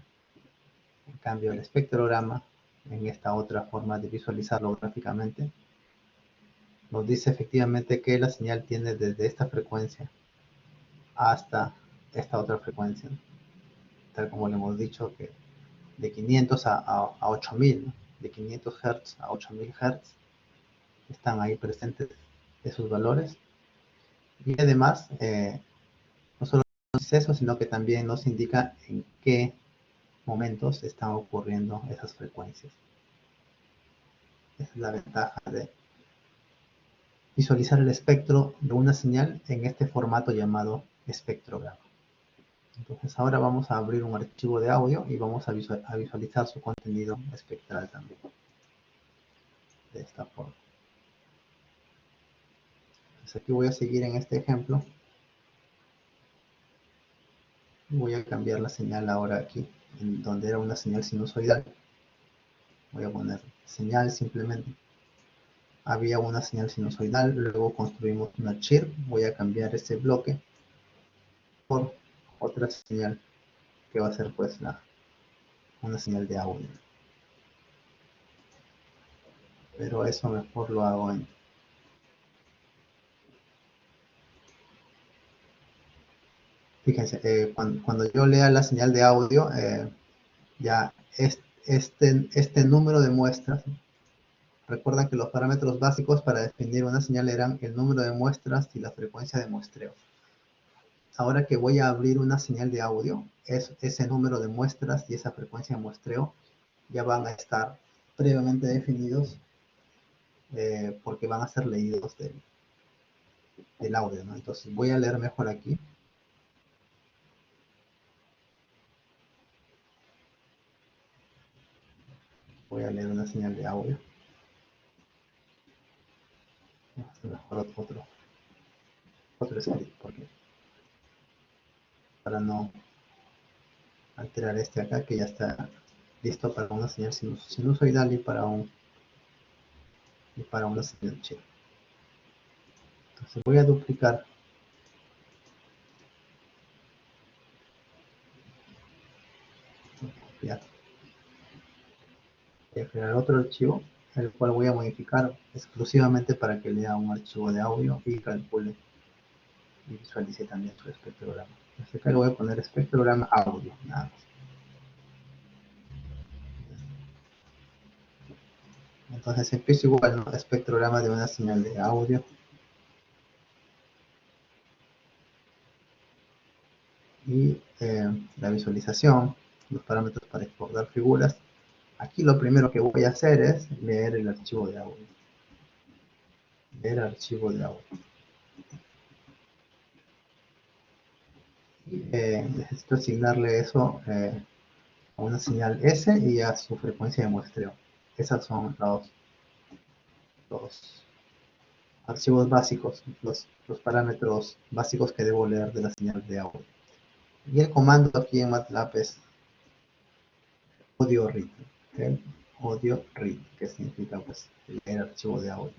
En cambio, el espectrograma, en esta otra forma de visualizarlo gráficamente, nos dice efectivamente que la señal tiene desde esta frecuencia hasta esta otra frecuencia, tal como le hemos dicho que de 500 a 8000, ¿no? De 500 Hz a 8000 Hz están ahí presentes esos valores. Y además, no solo nos dice eso, sino que también nos indica en qué momentos están ocurriendo esas frecuencias. Esa es la ventaja de visualizar el espectro de una señal en este formato llamado espectrograma. Entonces ahora vamos a abrir un archivo de audio y vamos a visualizar su contenido espectral también. De esta forma. Entonces aquí voy a seguir en este ejemplo. Voy a cambiar la señal ahora aquí, en donde era una señal sinusoidal. Voy a poner señal simplemente. Había una señal sinusoidal, luego construimos una chirp. Voy a cambiar este bloque por otra señal que va a ser pues una señal de audio. Pero eso mejor lo hago en... Fíjense, cuando yo lea la señal de audio, ya este número de muestras, recuerdan que los parámetros básicos para definir una señal eran el número de muestras y la frecuencia de muestreo. Ahora que voy a abrir una señal de audio, ese número de muestras y esa frecuencia de muestreo ya van a estar previamente definidos porque van a ser leídos del audio, ¿no? Entonces voy a leer mejor aquí. Voy a leer una señal de audio. Mejor otro script, porque para no alterar este acá, que ya está listo para una señal sinusoidal y para una señal chip. Entonces voy a duplicar copiar. Voy a crear otro archivo, el cual voy a modificar exclusivamente para que lea un archivo de audio y calcule y visualice también su espectrograma. Entonces acá le voy a poner espectrograma audio, nada más. Entonces empiezo igual, ¿no? Espectrograma de una señal de audio. Y la visualización, los parámetros para exportar figuras. Aquí lo primero que voy a hacer es leer el archivo de audio. Leer archivo de audio. Y necesito asignarle eso a una señal S y a su frecuencia de muestreo. Esos son los archivos básicos, los parámetros básicos que debo leer de la señal de audio. Y el comando aquí en MATLAB es audio read. ¿Okay? Audio read, que significa pues leer archivo de audio.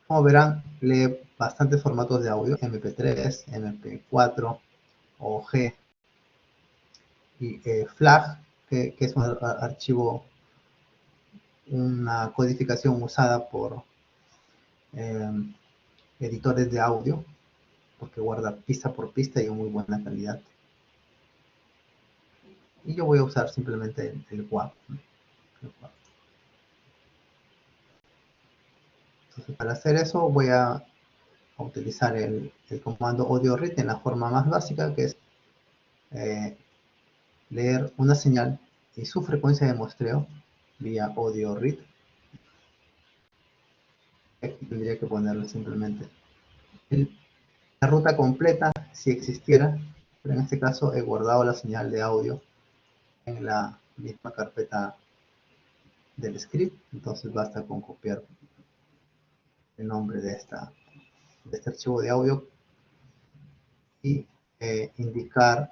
Como verán, lee bastantes formatos de audio, MP3, MP4, OG y FLAC, que es un archivo, una codificación usada por editores de audio, porque guarda pista por pista y en muy buena calidad. Y yo voy a usar simplemente el WAV. Entonces, para hacer eso voy a utilizar el comando audio read en la forma más básica, que es leer una señal y su frecuencia de muestreo vía audio read. Aquí tendría que ponerle simplemente la ruta completa si existiera, pero en este caso he guardado la señal de audio en la misma carpeta del script, entonces basta con copiar el nombre de este archivo de audio y indicar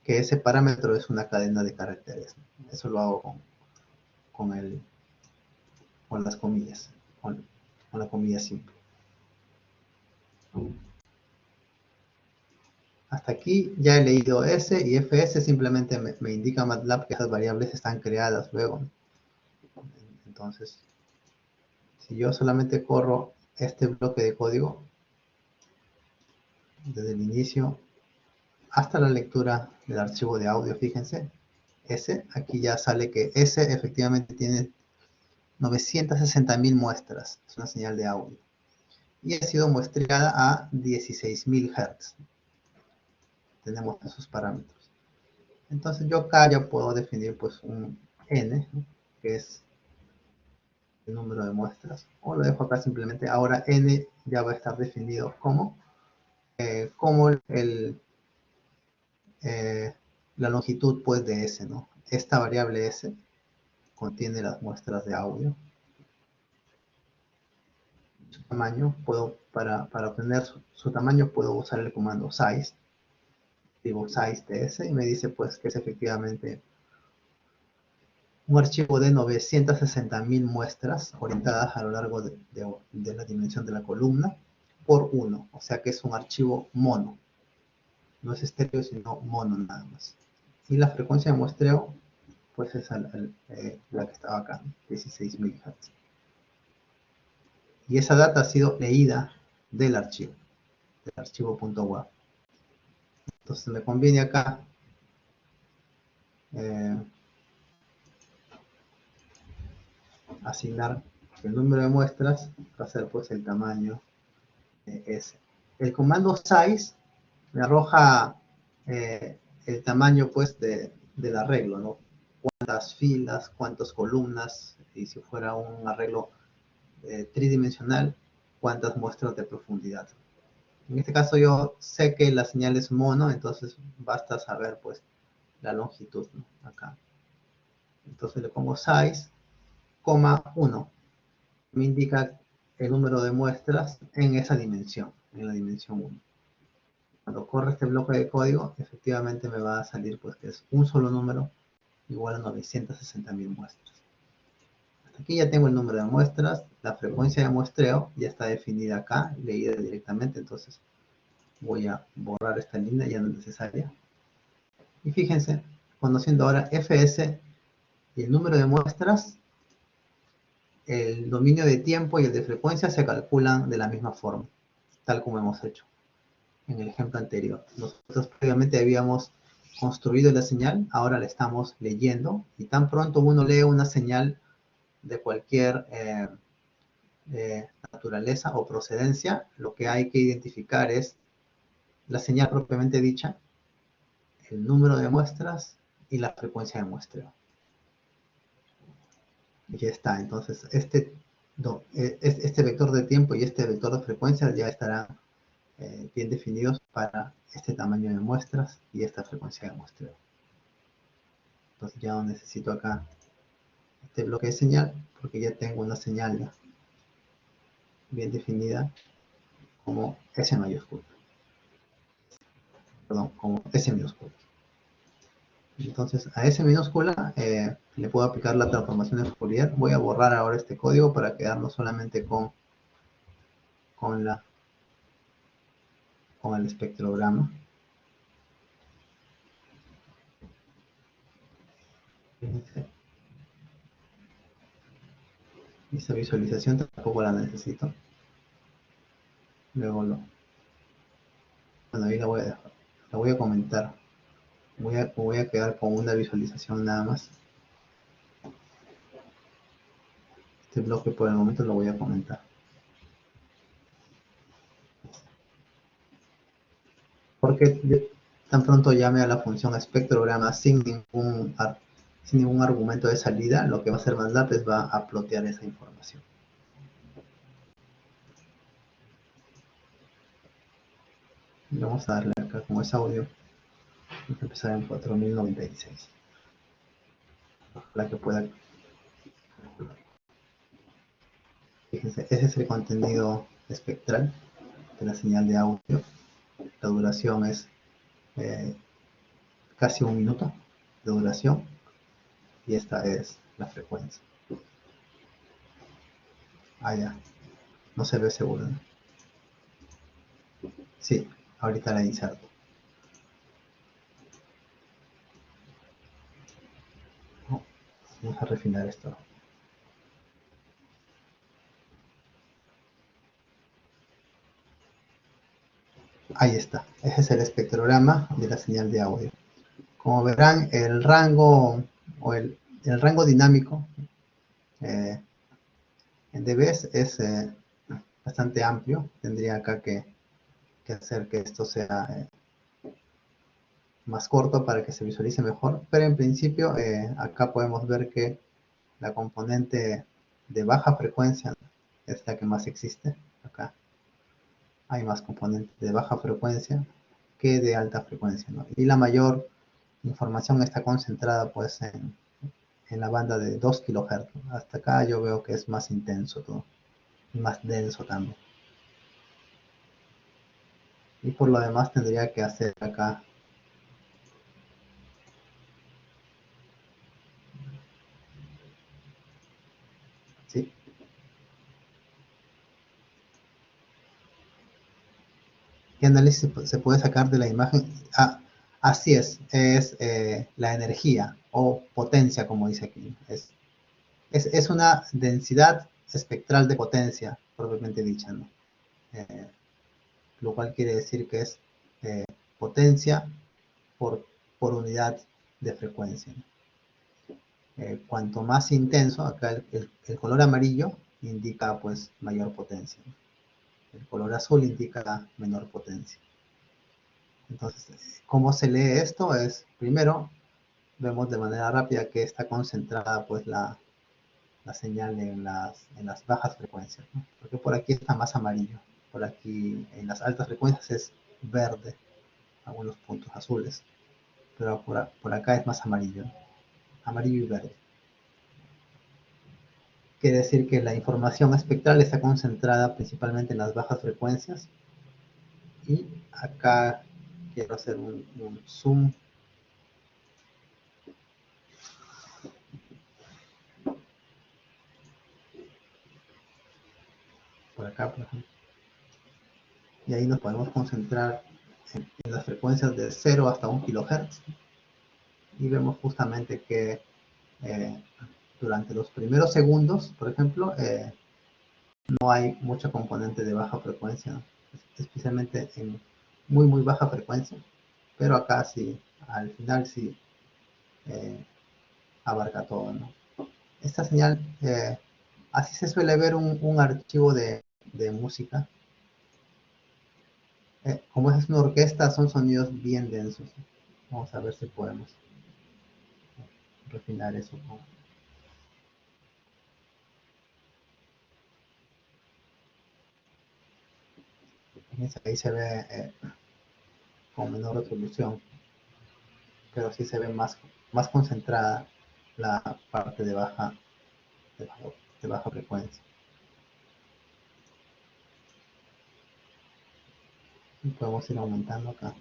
que ese parámetro es una cadena de caracteres. Eso lo hago con las comillas, con la comilla simple. Hasta aquí ya he leído S y FS, simplemente me indica MATLAB que esas variables están creadas luego. Entonces, si yo solamente corro este bloque de código desde el inicio hasta la lectura del archivo de audio, fíjense, S, aquí ya sale que S efectivamente tiene 960.000 muestras, es una señal de audio, y ha sido muestreada a 16.000 Hz. Tenemos esos parámetros. Entonces yo acá ya puedo definir pues un N, ¿no? Que es el número de muestras, o lo dejo acá simplemente. Ahora N ya va a estar definido como la longitud pues de S, ¿no? Esta variable S contiene las muestras de audio. Su tamaño, para obtener su tamaño puedo usar el comando size. Digo size de S y me dice pues que es efectivamente un archivo de 960.000 muestras orientadas a lo largo de la dimensión de la columna por 1, o sea que es un archivo mono. No es estéreo, sino mono nada más. Y la frecuencia de muestreo, pues es la que estaba acá, 16.000 Hz. Y esa data ha sido leída del archivo .wav. Entonces me conviene acá asignar el número de muestras para hacer pues el tamaño S. El comando size me arroja el tamaño pues del arreglo, ¿no? Cuántas filas, cuántas columnas, y si fuera un arreglo tridimensional, cuántas muestras de profundidad. En este caso yo sé que la señal es mono, entonces basta saber pues la longitud, ¿no? Acá. Entonces le pongo size, 1, me indica el número de muestras en esa dimensión, en la dimensión 1. Cuando corre este bloque de código, efectivamente me va a salir pues que es un solo número igual a 960.000 muestras. Hasta aquí ya tengo el número de muestras, la frecuencia de muestreo ya está definida acá, leída directamente, entonces voy a borrar esta línea, ya no es necesaria. Y fíjense, conociendo ahora FS y el número de muestras, el dominio de tiempo y el de frecuencia se calculan de la misma forma, tal como hemos hecho en el ejemplo anterior. Nosotros previamente habíamos construido la señal, ahora la estamos leyendo, y tan pronto uno lee una señal de cualquier naturaleza o procedencia, lo que hay que identificar es la señal propiamente dicha el número de muestras y la frecuencia de muestreo. Y ya está. Entonces, este vector de tiempo y este vector de frecuencia ya estarán bien definidos para este tamaño de muestras y esta frecuencia de muestreo. Entonces ya no necesito acá este bloque de señal porque ya tengo una señal ya bien definida como S mayúscula. Perdón, como S minúscula. Entonces a S minúscula le puedo aplicar la transformación de Fourier. Voy a borrar ahora este código para quedarnos solamente con el espectrograma. Fíjense. Esa visualización tampoco la necesito. Luego bueno, ahí la voy a dejar. La voy a comentar. Voy a quedar con una visualización nada más. Este bloque por el momento lo voy a comentar. Porque tan pronto llame a la función espectrograma sin ningún argumento de salida, lo que va a hacer MATLAB es va a plotear esa información. Y vamos a darle acá como es audio. Vamos a empezar en 4096. Para que pueda. Fíjense, ese es el contenido espectral de la señal de audio. La duración es casi 1 minuto de duración. Y esta es la frecuencia. Ah, ya. No se ve seguro, ¿no? Sí, ahorita la inserto. Vamos a refinar esto. Ahí está. Ese es el espectrograma de la señal de audio. Como verán, el rango o el rango dinámico en dBs es bastante amplio. Tendría acá que hacer que esto sea más corto para que se visualice mejor. Pero en principio, acá podemos ver que la componente de baja frecuencia es la que más existe. Acá hay más componentes de baja frecuencia que de alta frecuencia, ¿no? Y la mayor información está concentrada pues en la banda de 2 kHz. Hasta acá yo veo que es más intenso todo, y más denso también. Y por lo demás tendría que hacer acá ¿sí? ¿Qué análisis se puede sacar de la imagen? Ah, así es la energía o potencia, como dice aquí. Es una densidad espectral de potencia, propiamente dicha, ¿no? Lo cual quiere decir que es potencia por unidad de frecuencia, ¿no? Cuanto más intenso, acá el color amarillo indica pues mayor potencia, ¿no? El color azul indica menor potencia. Entonces, ¿cómo se lee esto? Primero, vemos de manera rápida que está concentrada pues la señal en las bajas frecuencias, ¿no? Porque por aquí está más amarillo, por aquí en las altas frecuencias es verde, algunos puntos azules, pero por acá es más amarillo, ¿no? Amarillo y verde. Quiere decir que la información espectral está concentrada principalmente en las bajas frecuencias. Y acá quiero hacer un zoom. Por acá, por ejemplo. Y ahí nos podemos concentrar en las frecuencias de 0 hasta 1 kHz. Y vemos justamente que durante los primeros segundos, por ejemplo, no hay mucha componente de baja frecuencia, ¿no? Especialmente en muy baja frecuencia, pero acá sí, al final sí abarca todo, ¿no? Esta señal, así se suele ver un archivo de música. Como es una orquesta, son sonidos bien densos. Vamos a ver si podemos refinar eso. Fíjense, ahí se ve con menor resolución, pero sí se ve más concentrada la parte de baja, de baja frecuencia. Y podemos ir aumentando acá.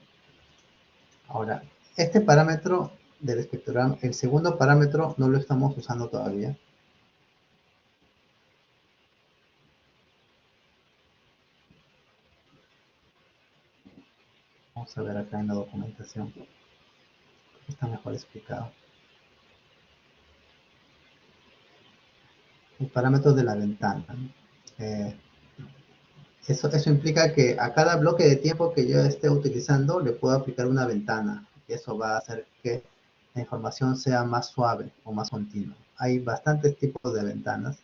Ahora, este parámetro del espectrograma, el segundo parámetro no lo estamos usando todavía. Vamos a ver acá en la documentación. Está mejor explicado. El parámetro de la ventana. Eh, eso implica que a cada bloque de tiempo que yo esté utilizando le puedo aplicar una ventana. Y eso va a hacer que la información sea más suave o más continua. Hay bastantes tipos de ventanas.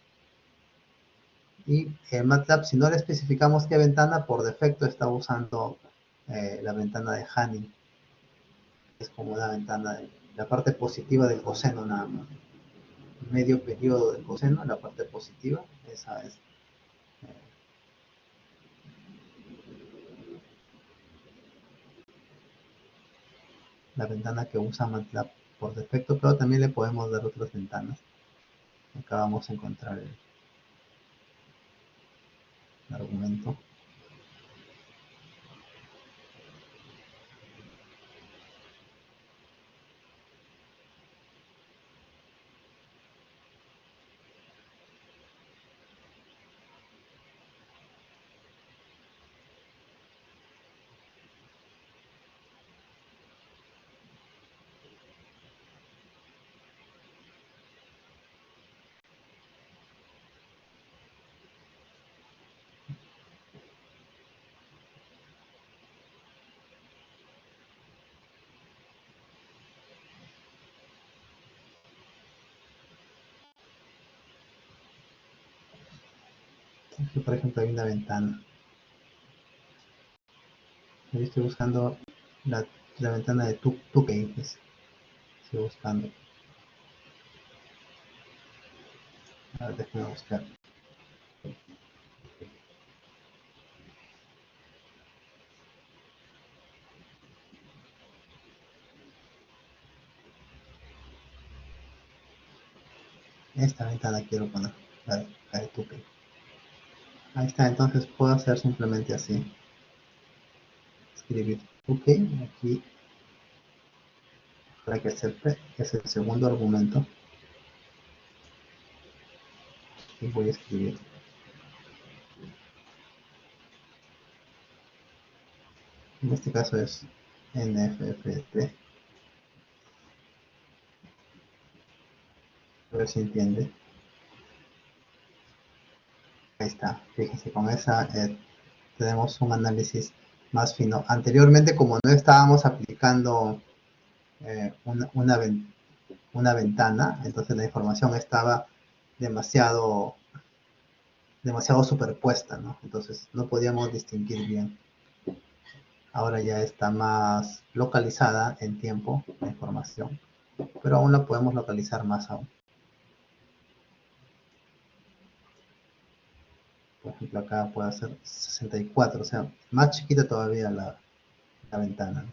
Y en MATLAB, si no le especificamos qué ventana, por defecto está usando la ventana de Hanning. Es como una ventana de la parte positiva del coseno nada más. Medio periodo del coseno, la parte positiva, esa es la ventana que usa MATLAB por defecto, pero también le podemos dar otras ventanas. Acá vamos a encontrar el argumento. Aquí, por ejemplo, hay una ventana. Yo estoy buscando la ventana de Tukey. Estoy buscando. A ver, déjame buscar. Esta ventana quiero poner, la de Tukey. Ahí está, entonces puedo hacer simplemente así. Escribir Tukey aquí para que acepte. Es el segundo argumento. Y voy a escribir. En este caso es NFFT. A ver si entiende. Ahí está. Fíjense, con esa tenemos un análisis más fino. Anteriormente, como no estábamos aplicando una ventana, entonces la información estaba demasiado, demasiado superpuesta, ¿no? Entonces no podíamos distinguir bien. Ahora ya está más localizada en tiempo la información, pero aún la podemos localizar más aún. Por ejemplo, acá puede ser 64, o sea, más chiquita todavía la ventana.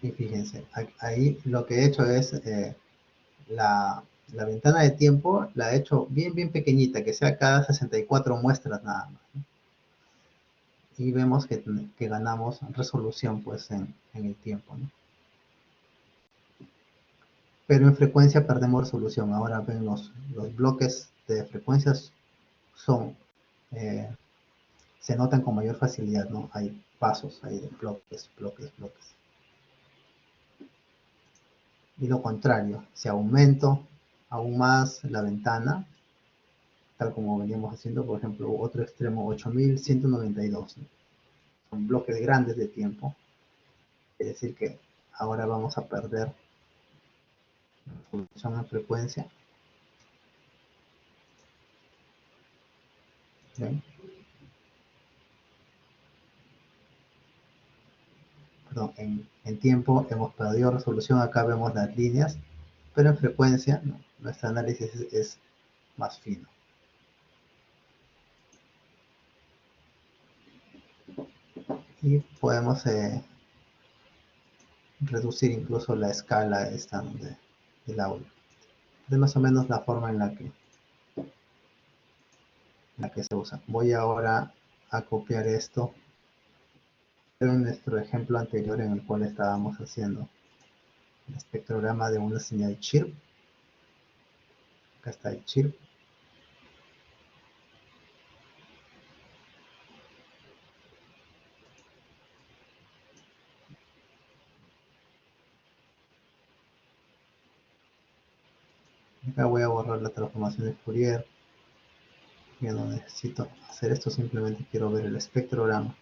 Y fíjense, ahí lo que he hecho es la ventana de tiempo, la he hecho bien, bien pequeñita, que sea cada 64 muestras nada más, ¿no? Y vemos que ganamos resolución pues en el tiempo, ¿no? Pero en frecuencia perdemos resolución. Ahora ven los bloques de frecuencias son, eh, se notan con mayor facilidad, ¿no? Hay pasos ahí de bloques, bloques, bloques. Y lo contrario, si aumento aún más la ventana, tal como veníamos haciendo, por ejemplo, otro extremo 8192, ¿no? Son bloques grandes de tiempo, es decir que ahora vamos a perder resolución en frecuencia. ¿Ven? perdón, en tiempo hemos perdido resolución, acá vemos las líneas, pero en frecuencia no, nuestro análisis es más fino. Y podemos reducir incluso la escala esta del audio. Es más o menos la forma en la que se usa. Voy ahora a copiar esto en nuestro ejemplo anterior en el cual estábamos haciendo el espectrograma de una señal chirp. Acá está el chirp. Acá voy a borrar la transformación de Fourier. Ya no necesito hacer esto, simplemente quiero ver el espectrograma.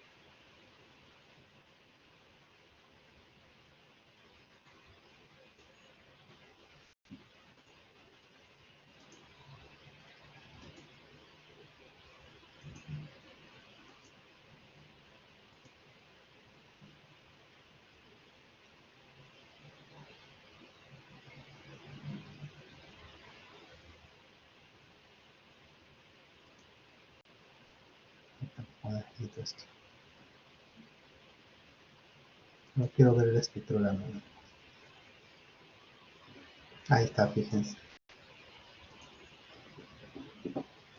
Necesito esto. No quiero ver el espectrograma. Ahí está, fíjense.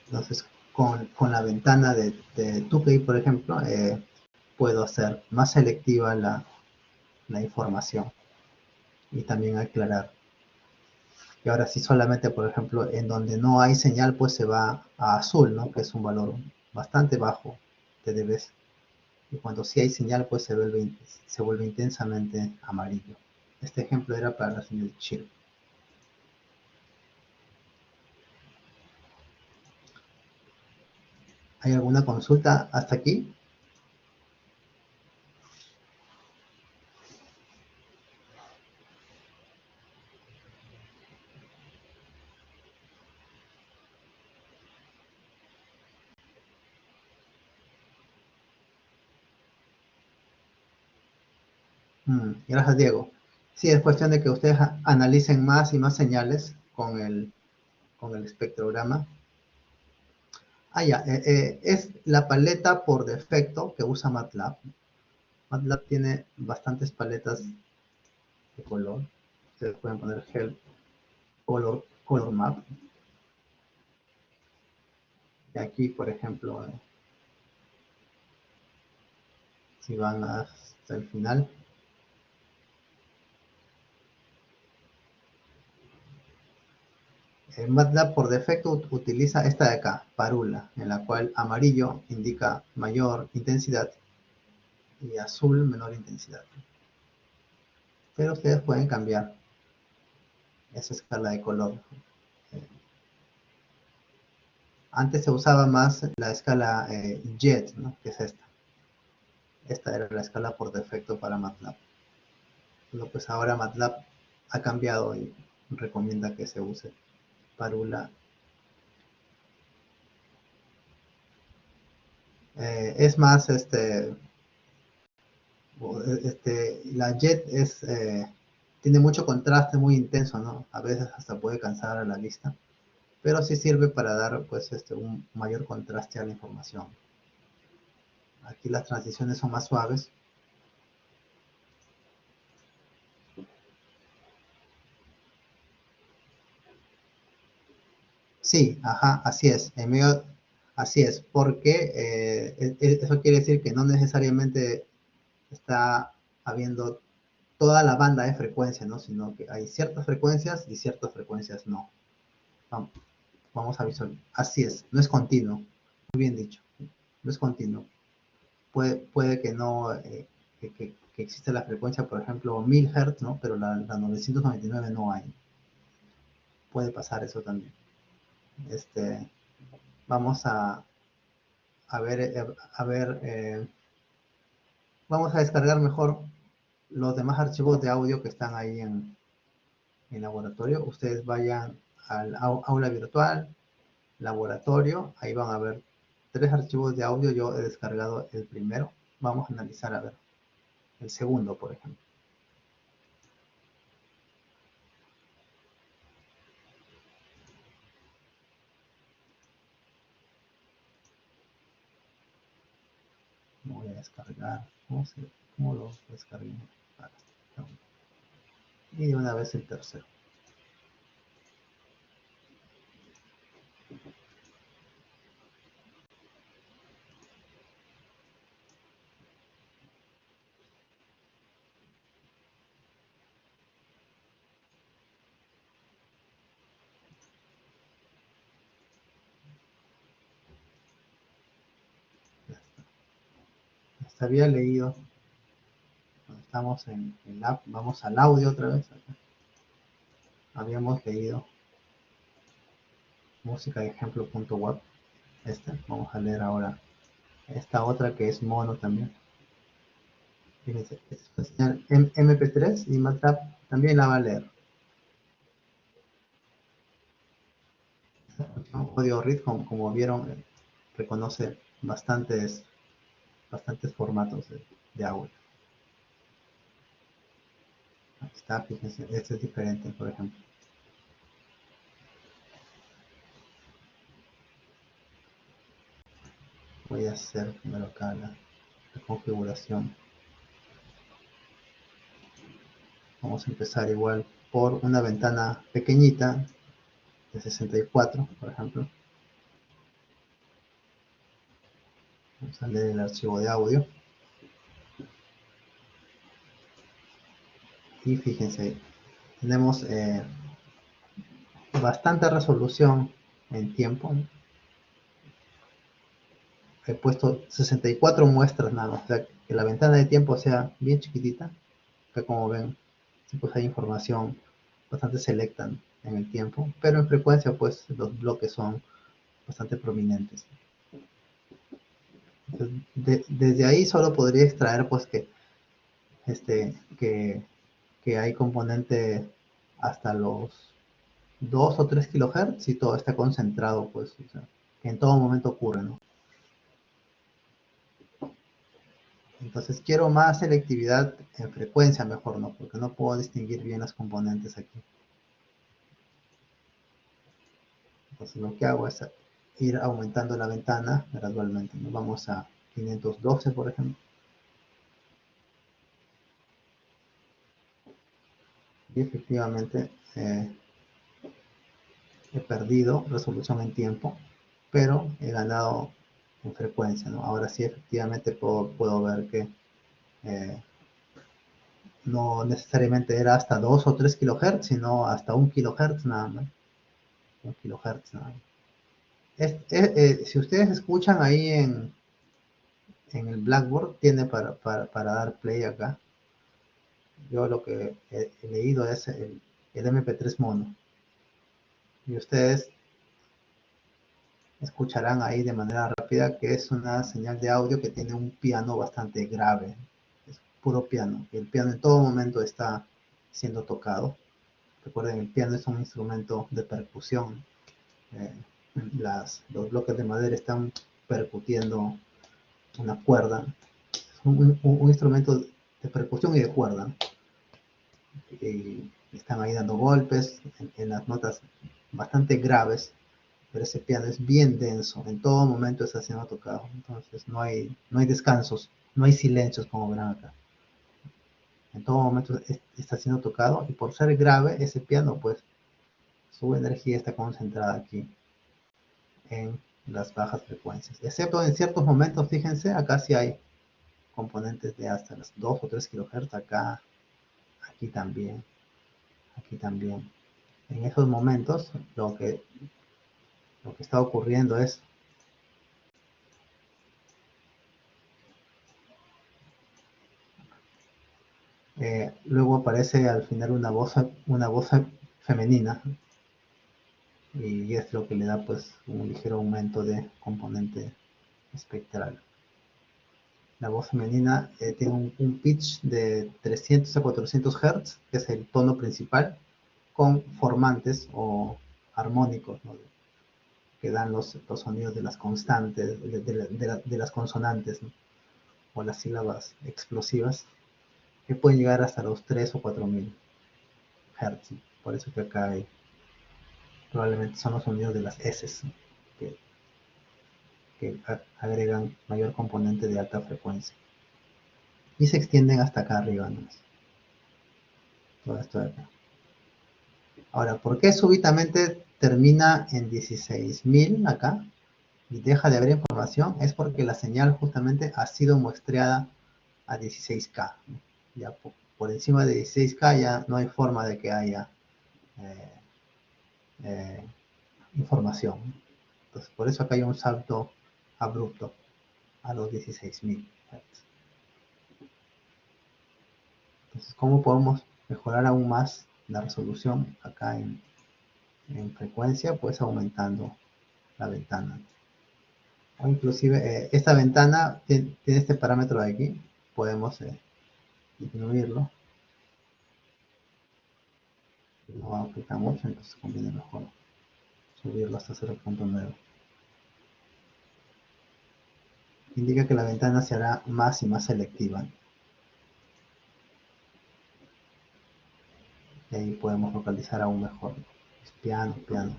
Entonces, con la ventana de 2Play, por ejemplo, puedo hacer más selectiva la información y también aclarar. Y ahora sí, solamente, por ejemplo, en donde no hay señal, pues se va a azul, ¿no? Que es un valor bastante bajo de dB. Y cuando sí hay señal, pues se vuelve intensamente amarillo. Este ejemplo era para la señal chirp. ¿Hay alguna consulta hasta aquí? Gracias, Diego. Sí, es cuestión de que ustedes analicen más y más señales con el espectrograma. Ya, es la paleta por defecto que usa MATLAB. MATLAB tiene bastantes paletas de color. Ustedes pueden poner Help Color Map. Y aquí, por ejemplo, si van hasta el final, MATLAB por defecto utiliza esta de acá, Parula, en la cual amarillo indica mayor intensidad y azul menor intensidad. Pero ustedes pueden cambiar esa escala de color. Antes se usaba más la escala JET, ¿no? Que es esta. Esta era la escala por defecto para MATLAB. Pero pues ahora MATLAB ha cambiado y recomienda que se use Parula. Es más, la JET tiene mucho contraste muy intenso, ¿no? A veces hasta puede cansar a la vista, pero sí sirve para dar pues un mayor contraste a la información. Aquí las transiciones son más suaves. Sí, ajá, así es. Así es, porque eso quiere decir que no necesariamente está habiendo toda la banda de frecuencia, ¿no? Sino que hay ciertas frecuencias y ciertas frecuencias no. Vamos a visualizar. Así es, no es continuo. Muy bien dicho. No es continuo. Puede que no, que existe la frecuencia, por ejemplo, 1000 Hz, ¿no? Pero la 999 no hay. Puede pasar eso también. Vamos a ver, vamos a descargar mejor los demás archivos de audio que están ahí en laboratorio. Ustedes vayan al aula virtual, laboratorio, ahí van a ver 3 archivos de audio. Yo he descargado el primero. Vamos a analizar a ver. el segundo, por ejemplo. Voy a descargar. ¿Cómo lo descargué? Y de una vez el tercero. Hasta había leído. Estamos en el app. Vamos al audio otra vez. Acá. Habíamos leído música de ejemplo.web. Vamos a leer ahora esta otra que es mono también. Fíjense, es una señal MP3 y MATLAB también la va a leer. Audio read, como vieron, reconoce bastantes formatos de audio. Aquí está, fíjense, este es diferente, por ejemplo. Voy a hacer primero acá la configuración. Vamos a empezar igual por una ventana pequeñita de 64, por ejemplo. Vamos a leer el archivo de audio. Y fíjense, tenemos bastante resolución en tiempo. He puesto 64 muestras nada más, o sea, que la ventana de tiempo sea bien chiquitita. Acá como ven, pues hay información bastante selecta en el tiempo, pero en frecuencia pues los bloques son bastante prominentes. Entonces, desde ahí solo podría extraer pues que hay componente hasta los 2 o 3 kilohertz y todo está concentrado pues, o sea, que en todo momento ocurre, ¿no? Entonces quiero más selectividad en frecuencia mejor, ¿no? Porque no puedo distinguir bien las componentes aquí. Entonces lo que hago es ir aumentando la ventana gradualmente, ¿no? Vamos a 512, por ejemplo. Y efectivamente he perdido resolución en tiempo, pero he ganado en frecuencia, ¿no? Ahora sí efectivamente puedo ver que no necesariamente era hasta 2 o 3 kilohertz, sino hasta 1 kilohertz nada más. 1 kilohertz nada más. Si ustedes escuchan ahí en el Blackboard, tiene para dar play acá. Yo lo que he leído es el MP3 mono. Y ustedes escucharán ahí de manera rápida que es una señal de audio que tiene un piano bastante grave. Es puro piano. Y el piano en todo momento está siendo tocado. Recuerden, el piano es un instrumento de percusión. Eh, los bloques de madera están percutiendo una cuerda. Es un instrumento de percusión y de cuerda. Y están ahí dando golpes en las notas bastante graves, pero ese piano es bien denso, en todo momento está siendo tocado, entonces no hay descansos, no hay silencios como verán acá. En todo momento está siendo tocado y por ser grave ese piano, pues su energía está concentrada aquí en las bajas frecuencias, excepto en ciertos momentos. Fíjense, acá sí hay componentes de hasta las 2 o 3 kilohertz, acá, aquí también, aquí también. En esos momentos lo que está ocurriendo es luego aparece al final una voz femenina, y es lo que le da pues un ligero aumento de componente espectral. La voz femenina tiene un pitch de 300 a 400 Hz, que es el tono principal, con formantes o armónicos, ¿no? Que dan los sonidos de las constantes, de las consonantes, ¿no? O las sílabas explosivas. que pueden llegar hasta los 3 o 4000 Hz. Por eso que acá hay, probablemente son los sonidos de las S que, que agregan mayor componente de alta frecuencia. Y se extienden hasta acá arriba, ¿no? Todo esto de acá. Ahora, ¿por qué súbitamente termina en 16000 acá y deja de haber información? Es porque la señal justamente ha sido muestreada a 16K. Ya por encima de 16K ya no hay forma de que haya eh, eh, información. Entonces, por eso acá hay un salto abrupto a los 16000 Hz. Entonces, ¿cómo podemos mejorar aún más la resolución acá en frecuencia? Pues aumentando la ventana. O inclusive esta ventana tiene este parámetro de aquí. Podemos disminuirlo. No afecta mucho, entonces conviene mejor subirlo hasta 0.9. Indica que la ventana se hará más y más selectiva. Y ahí podemos localizar aún mejor. Es piano, piano.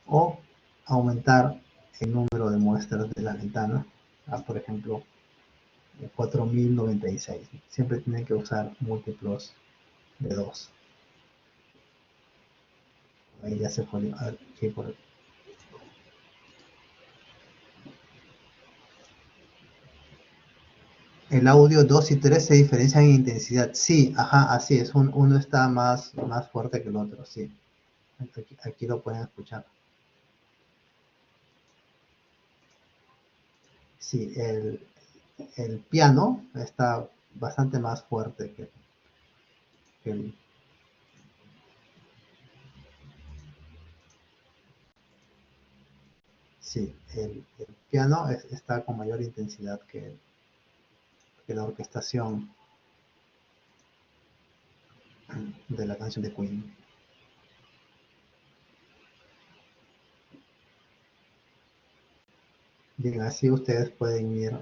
O aumentar el número de muestras de la ventana a, por ejemplo, 4096. Siempre tienen que usar múltiplos de 2. Ahí ya se fue aquí por el audio 2 y 3 se diferencian en intensidad. Sí, ajá, así es. Uno está más fuerte que el otro, sí. Aquí lo pueden escuchar. Sí, el piano está bastante más fuerte que el... Sí, el piano está con mayor intensidad que la orquestación de la canción de Queen. Bien, así ustedes pueden ir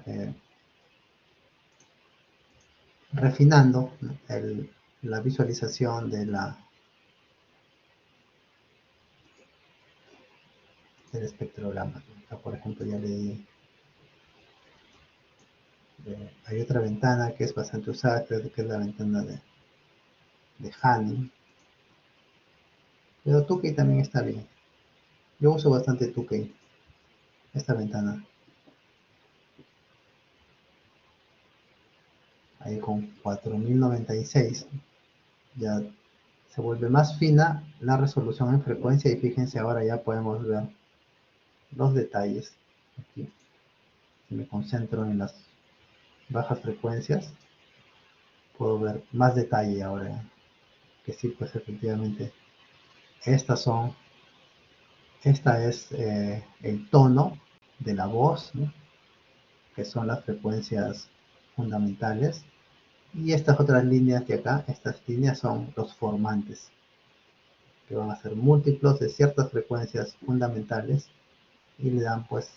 refinando la visualización del espectrograma. Acá, por ejemplo, ya le di. Hay otra ventana que es bastante usada, creo que es la ventana de Hanning. Pero Tukey también está bien. Yo uso bastante Tukey, esta ventana. Ahí con 4096 ya se vuelve más fina la resolución en frecuencia y fíjense ahora ya podemos ver los detalles. Aquí, si me concentro en las bajas frecuencias, puedo ver más detalle ahora. Que sí, pues efectivamente, esta es el tono de la voz, ¿no? Que son las frecuencias fundamentales. Y estas otras líneas de acá, estas líneas son los formantes, que van a ser múltiplos de ciertas frecuencias fundamentales y le dan pues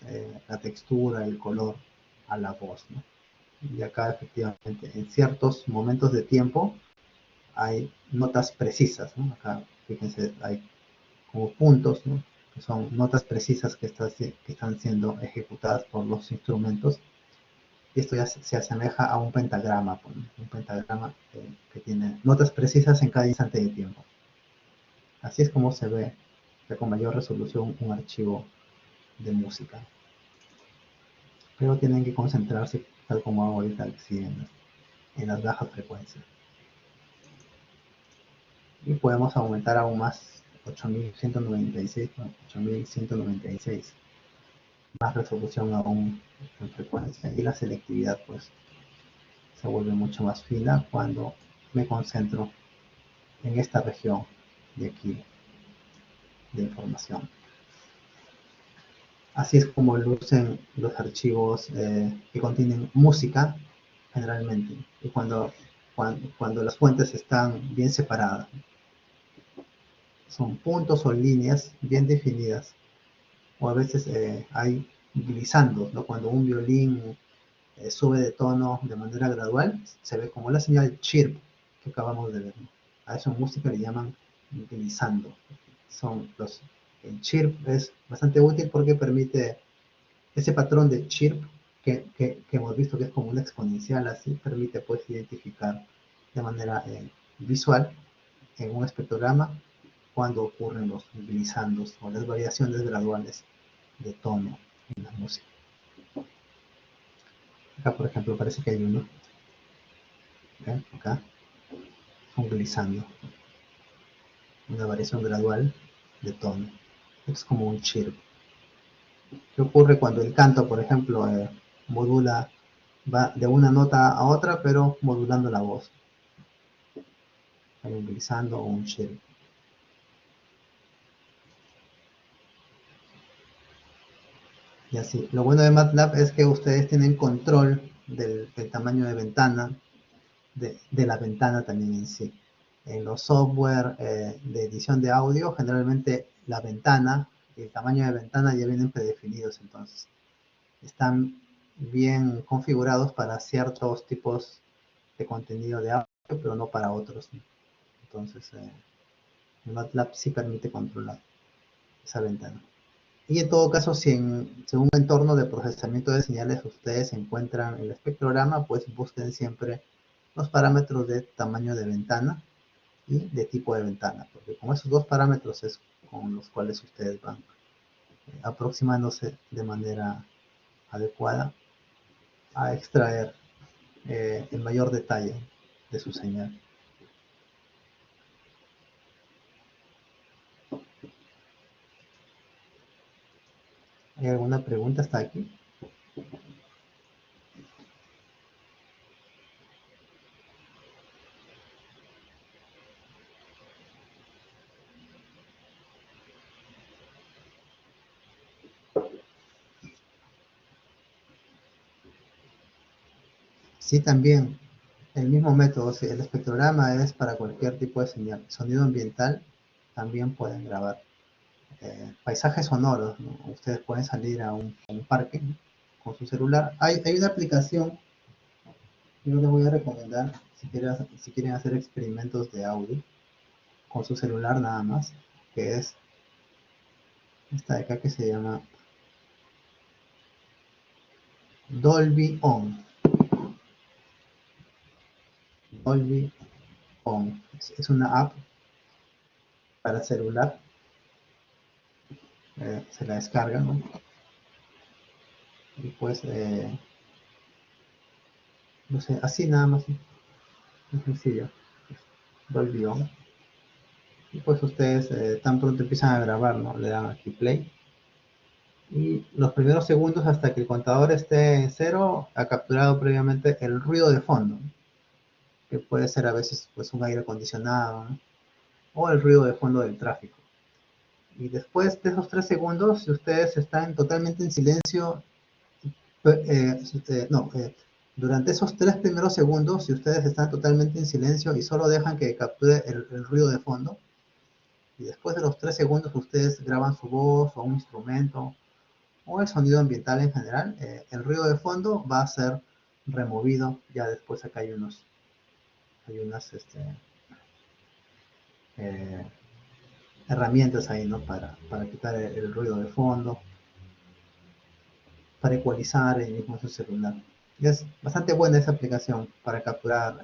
la textura, el color a la voz, ¿no? Y acá efectivamente en ciertos momentos de tiempo hay notas precisas, ¿no? Acá fíjense, hay como puntos, ¿no? Que son notas precisas que están siendo ejecutadas por los instrumentos. Y esto ya se asemeja a un pentagrama, ¿no? Un pentagrama que tiene notas precisas en cada instante de tiempo. Así es como se ve con mayor resolución un archivo de música. Pero tienen que concentrarse, tal como hago ahorita, en las bajas frecuencias. Y podemos aumentar aún más 8196, 8196. Más resolución aún en frecuencia. Y la selectividad pues se vuelve mucho más fina cuando me concentro en esta región de aquí de información. Así es como lucen los archivos que contienen música generalmente, y cuando las fuentes están bien separadas. Son puntos o líneas bien definidas, o a veces hay glisandos, ¿no? Cuando un violín sube de tono de manera gradual, se ve como la señal chirp que acabamos de ver, ¿no? A eso en música le llaman glissando. El chirp es bastante útil porque permite ese patrón de chirp que hemos visto que es como una exponencial, así permite pues identificar de manera visual en un espectrograma cuando ocurren los glissandos o las variaciones graduales de tono en la música. Acá, por ejemplo, parece que hay uno. ¿Ven? Acá, un glissando. Una variación gradual de tono. Es como un chirp. ¿Qué ocurre cuando el canto, por ejemplo, modula, va de una nota a otra, pero modulando la voz? Hay un glissando o un chirp. Y así. Lo bueno de MATLAB es que ustedes tienen control del tamaño de ventana, de la ventana también en sí. En los software de edición de audio, generalmente la ventana y el tamaño de ventana ya vienen predefinidos, entonces están bien configurados para ciertos tipos de contenido de audio, pero no para otros, ¿no? Entonces, MATLAB sí permite controlar esa ventana. Y en todo caso, si en un entorno de procesamiento de señales ustedes encuentran el espectrograma, pues busquen siempre los parámetros de tamaño de ventana y de tipo de ventana, porque con esos dos parámetros es con los cuales ustedes van aproximándose de manera adecuada a extraer el mayor detalle de su señal. ¿Hay alguna pregunta hasta aquí? Sí, también. El mismo método, si el espectrograma es para cualquier tipo de señal. Sonido ambiental, también pueden grabar. Paisajes sonoros, ¿no? Ustedes pueden salir a un parque, ¿no? Con su celular. Hay una aplicación que yo les voy a recomendar si quieren hacer experimentos de audio con su celular nada más, que es esta de acá que se llama Dolby On. Dolby On. Es una app para celular. Se la descargan, ¿no? Y pues, no sé, así nada más. Es sencillo. Dolby On. Y pues ustedes tan pronto empiezan a grabar, ¿no? Le dan aquí play. Y los primeros segundos hasta que el contador esté en cero, ha capturado previamente el ruido de fondo, ¿no? Que puede ser a veces pues un aire acondicionado, ¿no? O el ruido de fondo del tráfico. Y después de esos 3 segundos, si ustedes están totalmente en silencio, durante esos 3 primeros segundos, si ustedes están totalmente en silencio y solo dejan que capture el ruido de fondo, y después de los 3 segundos ustedes graban su voz o un instrumento o el sonido ambiental en general, el ruido de fondo va a ser removido. Ya después acá hay unas eh, herramientas ahí, ¿no? Para quitar el ruido de fondo, para ecualizar el mismo su celular. Y es bastante buena esa aplicación para capturar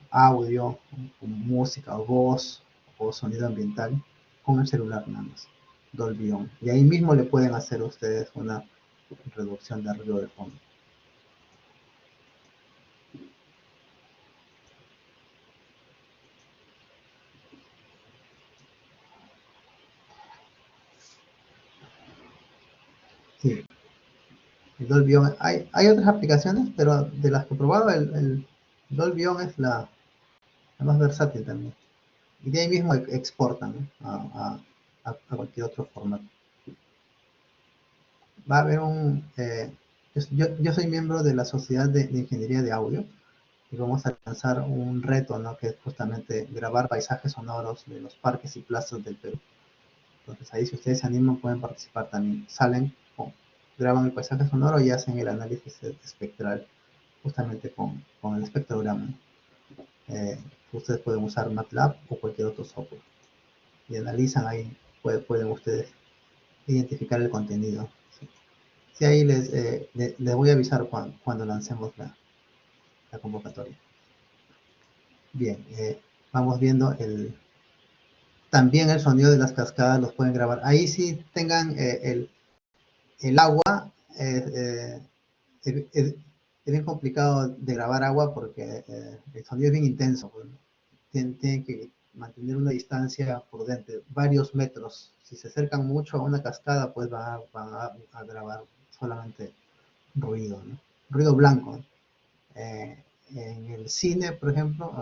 audio, música o voz o sonido ambiental con el celular nada más. Dolby On. Y ahí mismo le pueden hacer ustedes una reducción de ruido de fondo. Sí, el Dolby On. Hay otras aplicaciones, pero de las que he probado, el Dolby On es la más versátil también. Y de ahí mismo exportan, ¿no? a cualquier otro formato. Va a haber yo soy miembro de la Sociedad de Ingeniería de Audio y vamos a lanzar un reto, ¿no? Que es justamente grabar paisajes sonoros de los parques y plazas del Perú. Entonces ahí si ustedes se animan pueden participar también. Salen graban el paisaje sonoro y hacen el análisis espectral justamente con el espectrograma. Ustedes pueden usar MATLAB o cualquier otro software y analizan ahí, pueden ustedes identificar el contenido. Sí, ahí les voy a avisar cuando lancemos la convocatoria. Bien, vamos viendo también el sonido de las cascadas los pueden grabar. Ahí sí tengan el agua, es bien complicado de grabar agua porque el sonido es bien intenso. Pues, tienen que mantener una distancia prudente, varios metros. Si se acercan mucho a una cascada, pues van a grabar solamente ruido, ¿no? Ruido blanco. En el cine, por ejemplo,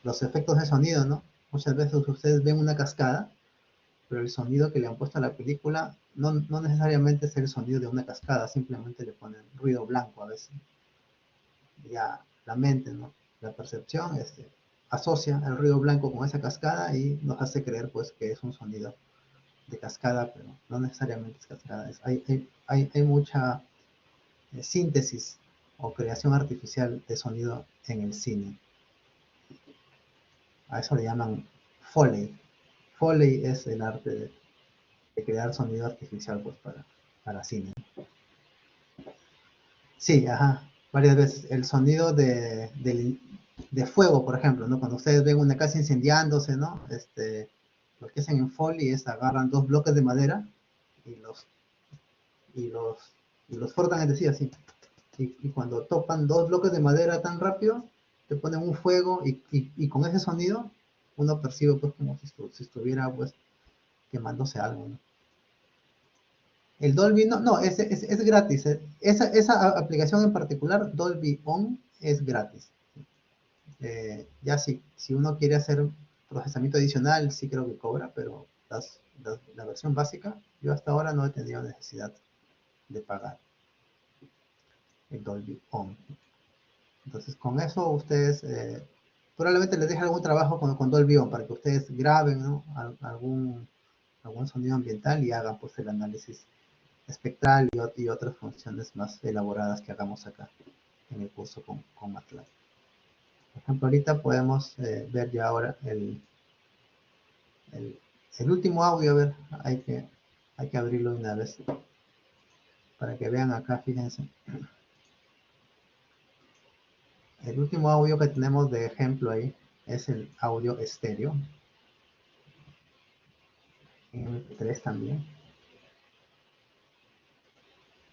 los efectos de sonido, ¿no? Muchas veces ustedes ven una cascada, pero el sonido que le han puesto a la película no necesariamente es el sonido de una cascada, simplemente le ponen ruido blanco a veces. Ya la mente, ¿no? La percepción asocia el ruido blanco con esa cascada y nos hace creer pues que es un sonido de cascada, pero no necesariamente es cascada. Hay mucha síntesis o creación artificial de sonido en el cine. A eso le llaman Foley. Foley es el arte de crear sonido artificial pues para cine. Sí, ajá, varias veces. El sonido de fuego, por ejemplo, ¿no? Cuando ustedes ven una casa incendiándose, ¿no? Lo que hacen en Foley es agarran dos bloques de madera y los frotan entre sí así. Y cuando topan dos bloques de madera tan rápido, te ponen un fuego y con ese sonido uno percibe pues como si estuviera pues quemándose algo, ¿no? El Dolby no, es gratis. Esa aplicación en particular, Dolby On, es gratis. Ya si uno quiere hacer procesamiento adicional, sí creo que cobra, pero la versión básica, yo hasta ahora no he tenido necesidad de pagar el Dolby On. Entonces, con eso ustedes probablemente les deje algún trabajo con Dolby On para que ustedes graben, ¿no? algún sonido ambiental y hagan pues el análisis espectral y otras funciones más elaboradas que hagamos acá en el curso con MATLAB. Por ejemplo, ahorita podemos ver ya ahora el último audio. A ver, hay que abrirlo de una vez para que vean acá, fíjense. El último audio que tenemos de ejemplo ahí es el audio estéreo. En MP3 también.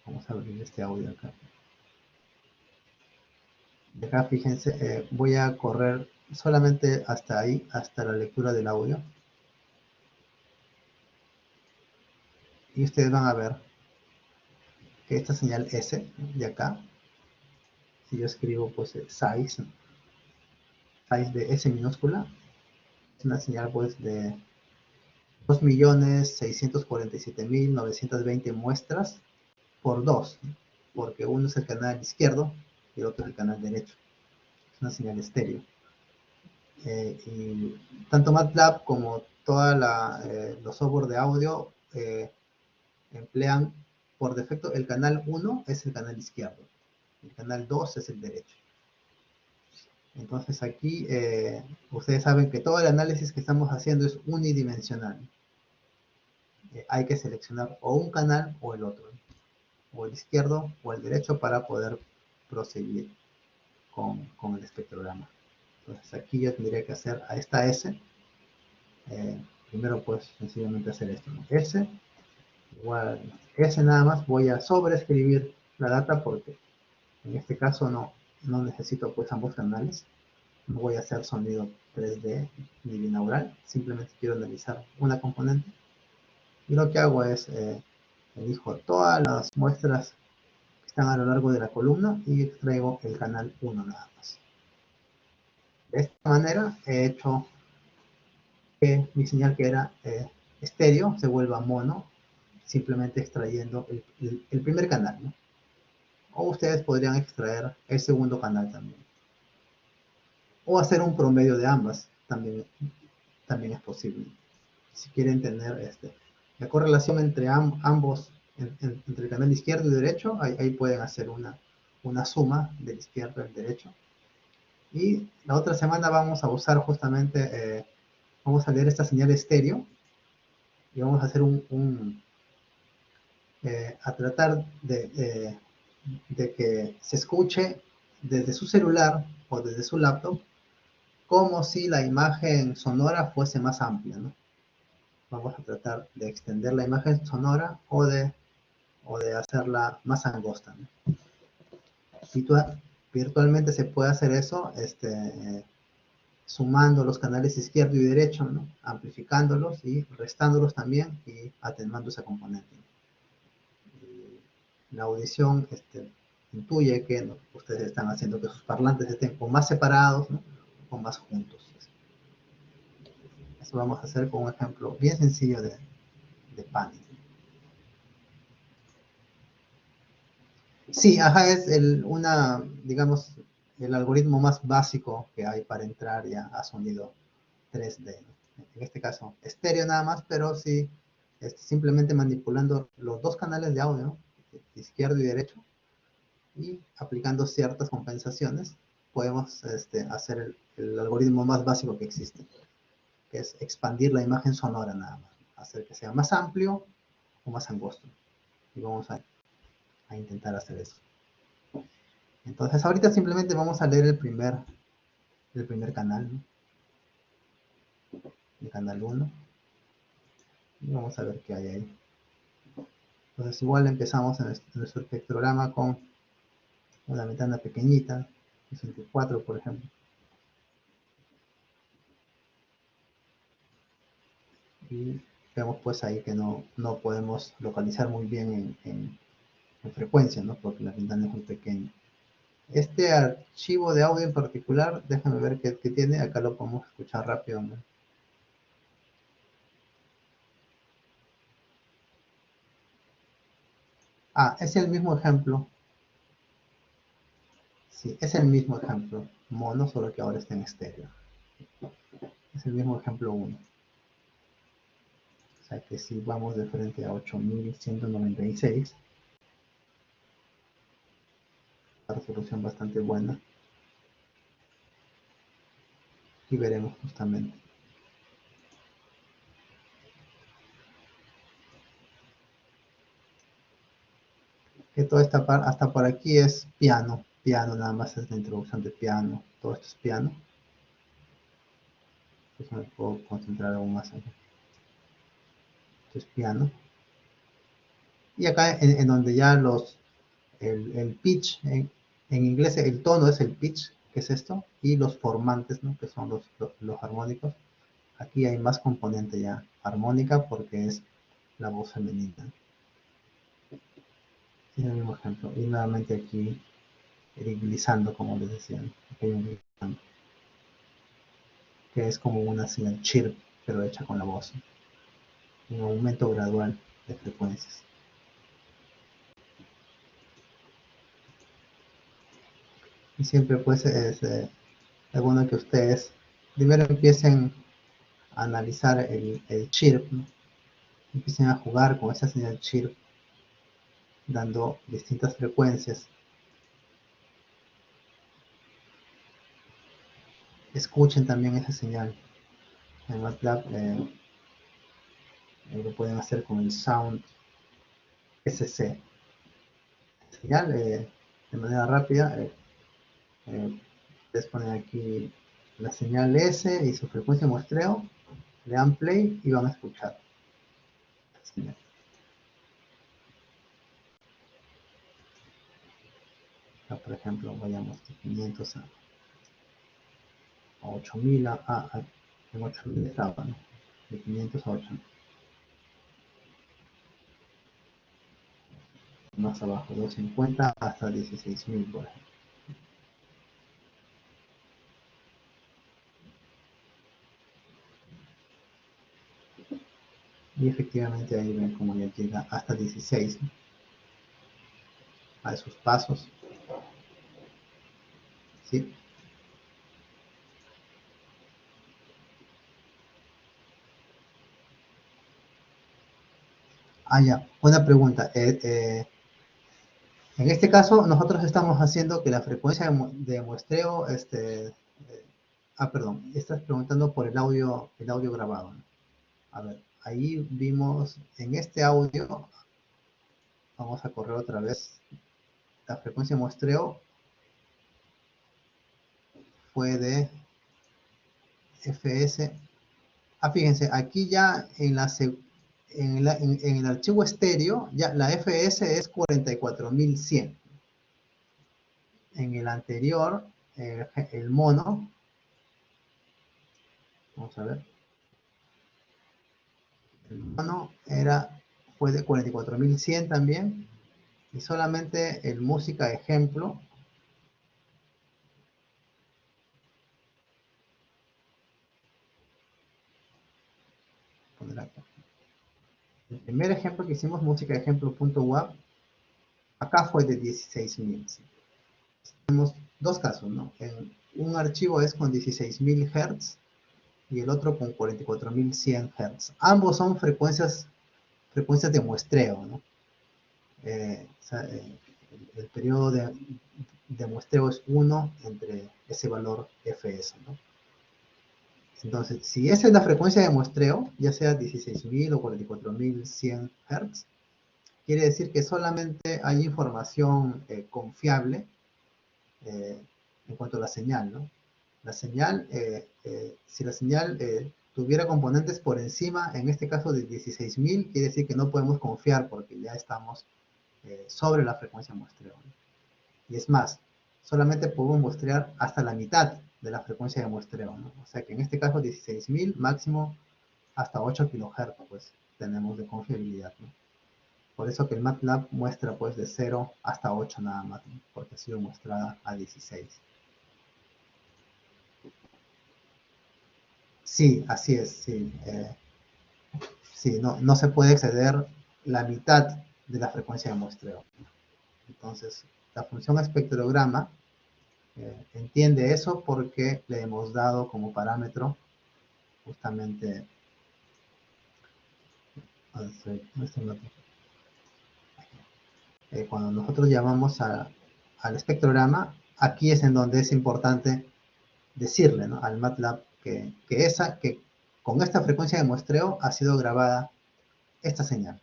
Vamos a abrir este audio acá. De acá, fíjense, voy a correr solamente hasta ahí, hasta la lectura del audio. Y ustedes van a ver que esta señal S de acá, si yo escribo pues size de S minúscula, es una señal pues de 2.647.920 muestras por 2, porque uno es el canal izquierdo y el otro es el canal derecho. Es una señal estéreo. Y tanto MATLAB como todos los software de audio emplean por defecto el canal 1 es el canal izquierdo, el canal 2 es el derecho. Entonces aquí ustedes saben que todo el análisis que estamos haciendo es unidimensional. Hay que seleccionar o un canal o el otro, o el izquierdo o el derecho para poder proseguir con el espectrograma. Entonces aquí yo tendría que hacer a esta S, primero pues sencillamente hacer esto, ¿no? S igual S nada más, voy a sobreescribir la data porque en este caso no necesito pues ambos canales. No voy a hacer sonido 3D ni binaural, simplemente quiero analizar una componente. Y lo que hago es, elijo todas las muestras que están a lo largo de la columna y extraigo el canal 1 nada más. De esta manera he hecho que mi señal que era estéreo se vuelva mono, simplemente extrayendo el primer canal, ¿no? O ustedes podrían extraer el segundo canal también. O hacer un promedio de ambas, también es posible. Si quieren tener la correlación entre ambos entre el canal izquierdo y derecho, ahí pueden hacer una suma del izquierdo al derecho. Y la otra semana vamos a usar justamente, vamos a leer esta señal estéreo y vamos a hacer a tratar de que se escuche desde su celular o desde su laptop como si la imagen sonora fuese más amplia, ¿no? Vamos a tratar de extender la imagen sonora o de hacerla más angosta, ¿no? Virtualmente se puede hacer eso sumando los canales izquierdo y derecho, ¿no? Amplificándolos y restándolos también y atenuando esa componente. Y la audición intuye que, ¿no?, ustedes están haciendo que sus parlantes estén o más separados, ¿no?, o más juntos. Eso vamos a hacer con un ejemplo bien sencillo de panning. Sí, ajá, es digamos, el algoritmo más básico que hay para entrar ya a sonido 3D, ¿no? En este caso, estéreo nada más, pero sí, simplemente manipulando los dos canales de audio, ¿no?, izquierdo y derecho, y aplicando ciertas compensaciones, podemos hacer el algoritmo más básico que existe, que es expandir la imagen sonora nada más, hacer que sea más amplio o más angosto. Y vamos a intentar hacer eso. Entonces ahorita simplemente vamos a leer el primer canal, ¿no?, el canal 1, y vamos a ver qué hay ahí. Entonces igual empezamos en nuestro espectrograma con una ventana pequeñita, 64 por ejemplo. Y vemos pues ahí que no podemos localizar muy bien en frecuencia, ¿no?, porque la ventana es muy pequeña. Este archivo de audio en particular, déjame ver qué tiene, acá lo podemos escuchar rápido, ¿no? Ah, es el mismo ejemplo. Sí, es el mismo ejemplo, mono, solo que ahora está en estéreo. Es el mismo ejemplo 1. O sea que si vamos de frente a 8196, una resolución bastante buena, y veremos justamente que toda esta parte, hasta por aquí es piano, nada más es la introducción de piano, todo esto es piano. Entonces me puedo concentrar aún más aquí. Esto es piano. Y acá en donde ya el pitch, en inglés el tono es el pitch, que es esto, y los formantes, ¿no?, que son los armónicos. Aquí hay más componente ya armónica porque es la voz femenina. Y el mismo ejemplo. Y nuevamente aquí el glissando, como les decía, ¿no? Aquí hay un glissando, que es como una señal chirp, pero hecha con la voz, ¿no?, un aumento gradual de frecuencias. Y siempre pues es bueno que ustedes primero empiecen a analizar el chirp, ¿no?, empiecen a jugar con esa señal chirp, dando distintas frecuencias. Escuchen también esa señal. En MATLAB lo pueden hacer con el Sound SC. Señal de manera rápida. Ustedes ponen aquí la señal S y su frecuencia de muestreo, le dan play y van a escuchar la señal. Acá, por ejemplo, vayamos de 500 a 8000, en 8000 estaba, ¿no?, de 500 a 8000. Más abajo, 250 hasta 16000, por ejemplo. Y efectivamente ahí ven como ya llega hasta 16, ¿no?, a esos pasos, ¿sí? Ya, una pregunta. En este caso, nosotros estamos haciendo que la frecuencia de muestreo, perdón, estás preguntando por el audio grabado, ¿no? A ver, ahí vimos en este audio, vamos a correr otra vez, la frecuencia de muestreo fue de fs. Fíjense, aquí ya en el archivo estéreo, ya la fs es 44.100. En el anterior, el mono, vamos a ver, el mono fue de 44.100 también, y solamente el música ejemplo, poner acá. El primer ejemplo que hicimos, música ejemplo.wav, acá fue de 16.000. ¿Sí? Tenemos dos casos, ¿no? Un archivo es con 16.000 Hz y el otro con 44.100 Hz. Ambos son frecuencias de muestreo, ¿no? O sea, el periodo de muestreo es 1 entre ese valor fs, ¿no? Entonces, si esa es la frecuencia de muestreo, ya sea 16.000 o 44.100 Hz, quiere decir que solamente hay información confiable en cuanto a la señal, ¿no? La señal, si la señal tuviera componentes por encima, en este caso de 16.000, quiere decir que no podemos confiar porque ya estamos sobre la frecuencia de muestreo, ¿no? Y es más, solamente podemos muestrear hasta la mitad de la frecuencia de muestreo, ¿no? O sea que en este caso 16.000, máximo hasta 8 kHz, pues tenemos de confiabilidad, ¿no? Por eso que el MATLAB muestra pues de 0 hasta 8 nada más, ¿no? Porque ha sido muestrada a 16. Sí, así es, sí. Sí, no se puede exceder la mitad de la frecuencia de muestreo. Entonces, la función espectrograma entiende eso porque le hemos dado como parámetro justamente cuando nosotros llamamos al espectrograma, aquí es en donde es importante decirle, ¿no?, al MATLAB que con esta frecuencia de muestreo ha sido grabada esta señal.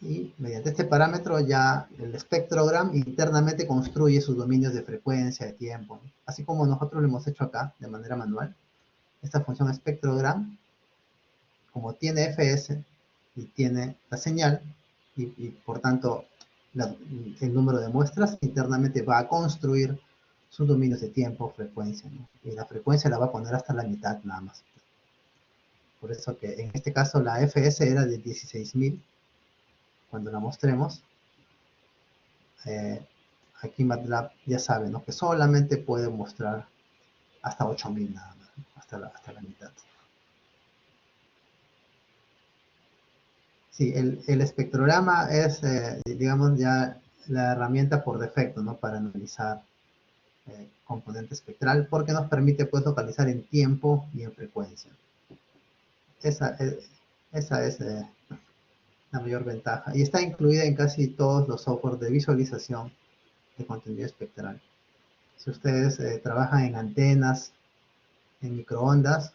Y mediante este parámetro ya el espectrogram internamente construye sus dominios de frecuencia, de tiempo, ¿no? Así como nosotros lo hemos hecho acá de manera manual. Esta función espectrogram, como tiene fs y tiene la señal, y por tanto el número de muestras, internamente va a construir sus dominios de tiempo, frecuencia, ¿no? Y la frecuencia la va a poner hasta la mitad nada más. Por eso que en este caso la fs era de 16.000 cuando la mostremos. Aquí MATLAB ya sabe, ¿no?, que solamente puede mostrar hasta 8.000 nada más, ¿no?, hasta la mitad. Sí, el espectrograma es, digamos, ya la herramienta por defecto, ¿no?, para analizar componente espectral, porque nos permite pues localizar en tiempo y en frecuencia. Esa es la mayor ventaja, y está incluida en casi todos los softwares de visualización de contenido espectral. Si ustedes trabajan en antenas, en microondas,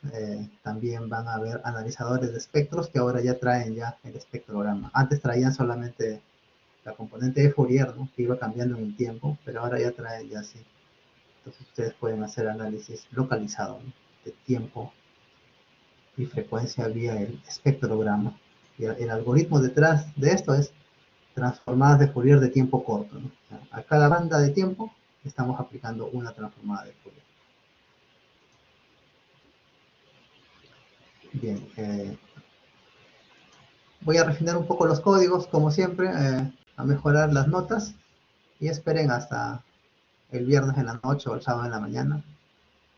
también van a ver analizadores de espectros que ahora ya traen ya el espectrograma. Antes traían solamente la componente de Fourier, ¿no?, que iba cambiando en el tiempo, pero ahora ya traen ya así. Entonces ustedes pueden hacer análisis localizado, ¿no?, de tiempo y frecuencia vía el espectrograma. Y el algoritmo detrás de esto es transformadas de Fourier de tiempo corto, ¿no? O sea, a cada banda de tiempo estamos aplicando una transformada de Fourier. Bien, voy a refinar un poco los códigos, como siempre, a mejorar las notas, y esperen hasta el viernes en la noche o el sábado en la mañana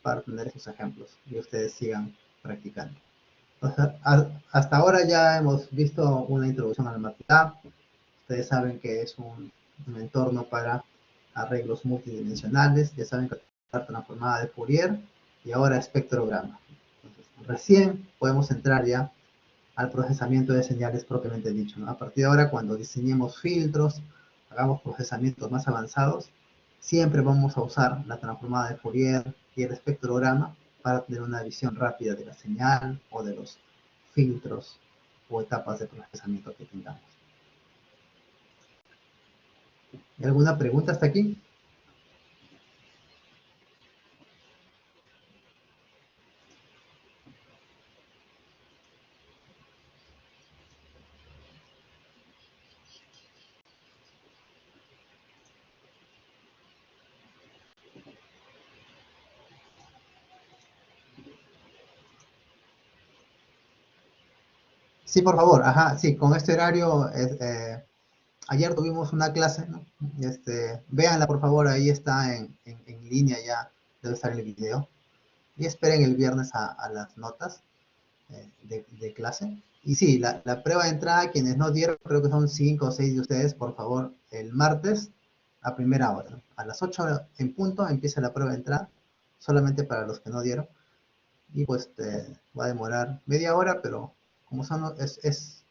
para tener esos ejemplos y ustedes sigan practicando. Entonces, hasta ahora ya hemos visto una introducción al MATLAB. Ustedes saben que es un entorno para arreglos multidimensionales, ya saben que la transformada de Fourier y ahora espectrograma. Entonces, recién podemos entrar ya al procesamiento de señales propiamente dicho, ¿no? A partir de ahora, cuando diseñemos filtros, hagamos procesamientos más avanzados, siempre vamos a usar la transformada de Fourier y el espectrograma para tener una visión rápida de la señal o de los filtros o etapas de procesamiento que tengamos. ¿Alguna pregunta hasta aquí? Sí, por favor. Ajá, sí, con este horario, ayer tuvimos una clase, ¿no? Véanla, por favor, ahí está en línea ya, debe estar el video. Y esperen el viernes a las notas de clase. Y sí, la prueba de entrada, quienes no dieron, creo que son 5 o 6 de ustedes, por favor, el martes a primera hora, ¿no? A las 8 en punto empieza la prueba de entrada, solamente para los que no dieron. Y pues va a demorar media hora, pero como son, es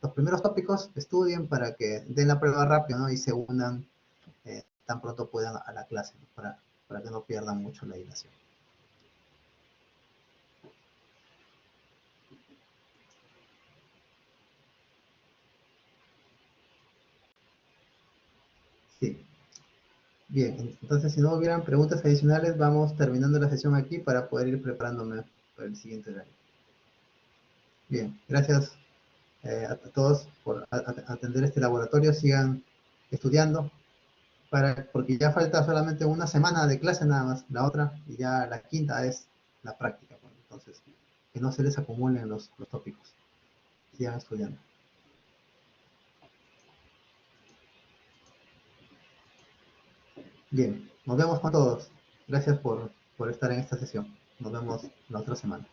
los primeros tópicos, estudien para que den la prueba rápido, ¿no? Y se unan tan pronto puedan a la clase, ¿no? Para que no pierdan mucho la dilación. Sí. Bien, entonces si no hubieran preguntas adicionales, vamos terminando la sesión aquí para poder ir preparándome para el siguiente horario. Bien, gracias a todos por atender este laboratorio. Sigan estudiando, porque ya falta solamente una semana de clase nada más, la otra, y ya la quinta es la práctica. Pues. Entonces, que no se les acumulen los tópicos. Sigan estudiando. Bien, nos vemos con todos. Gracias por estar en esta sesión. Nos vemos la otra semana.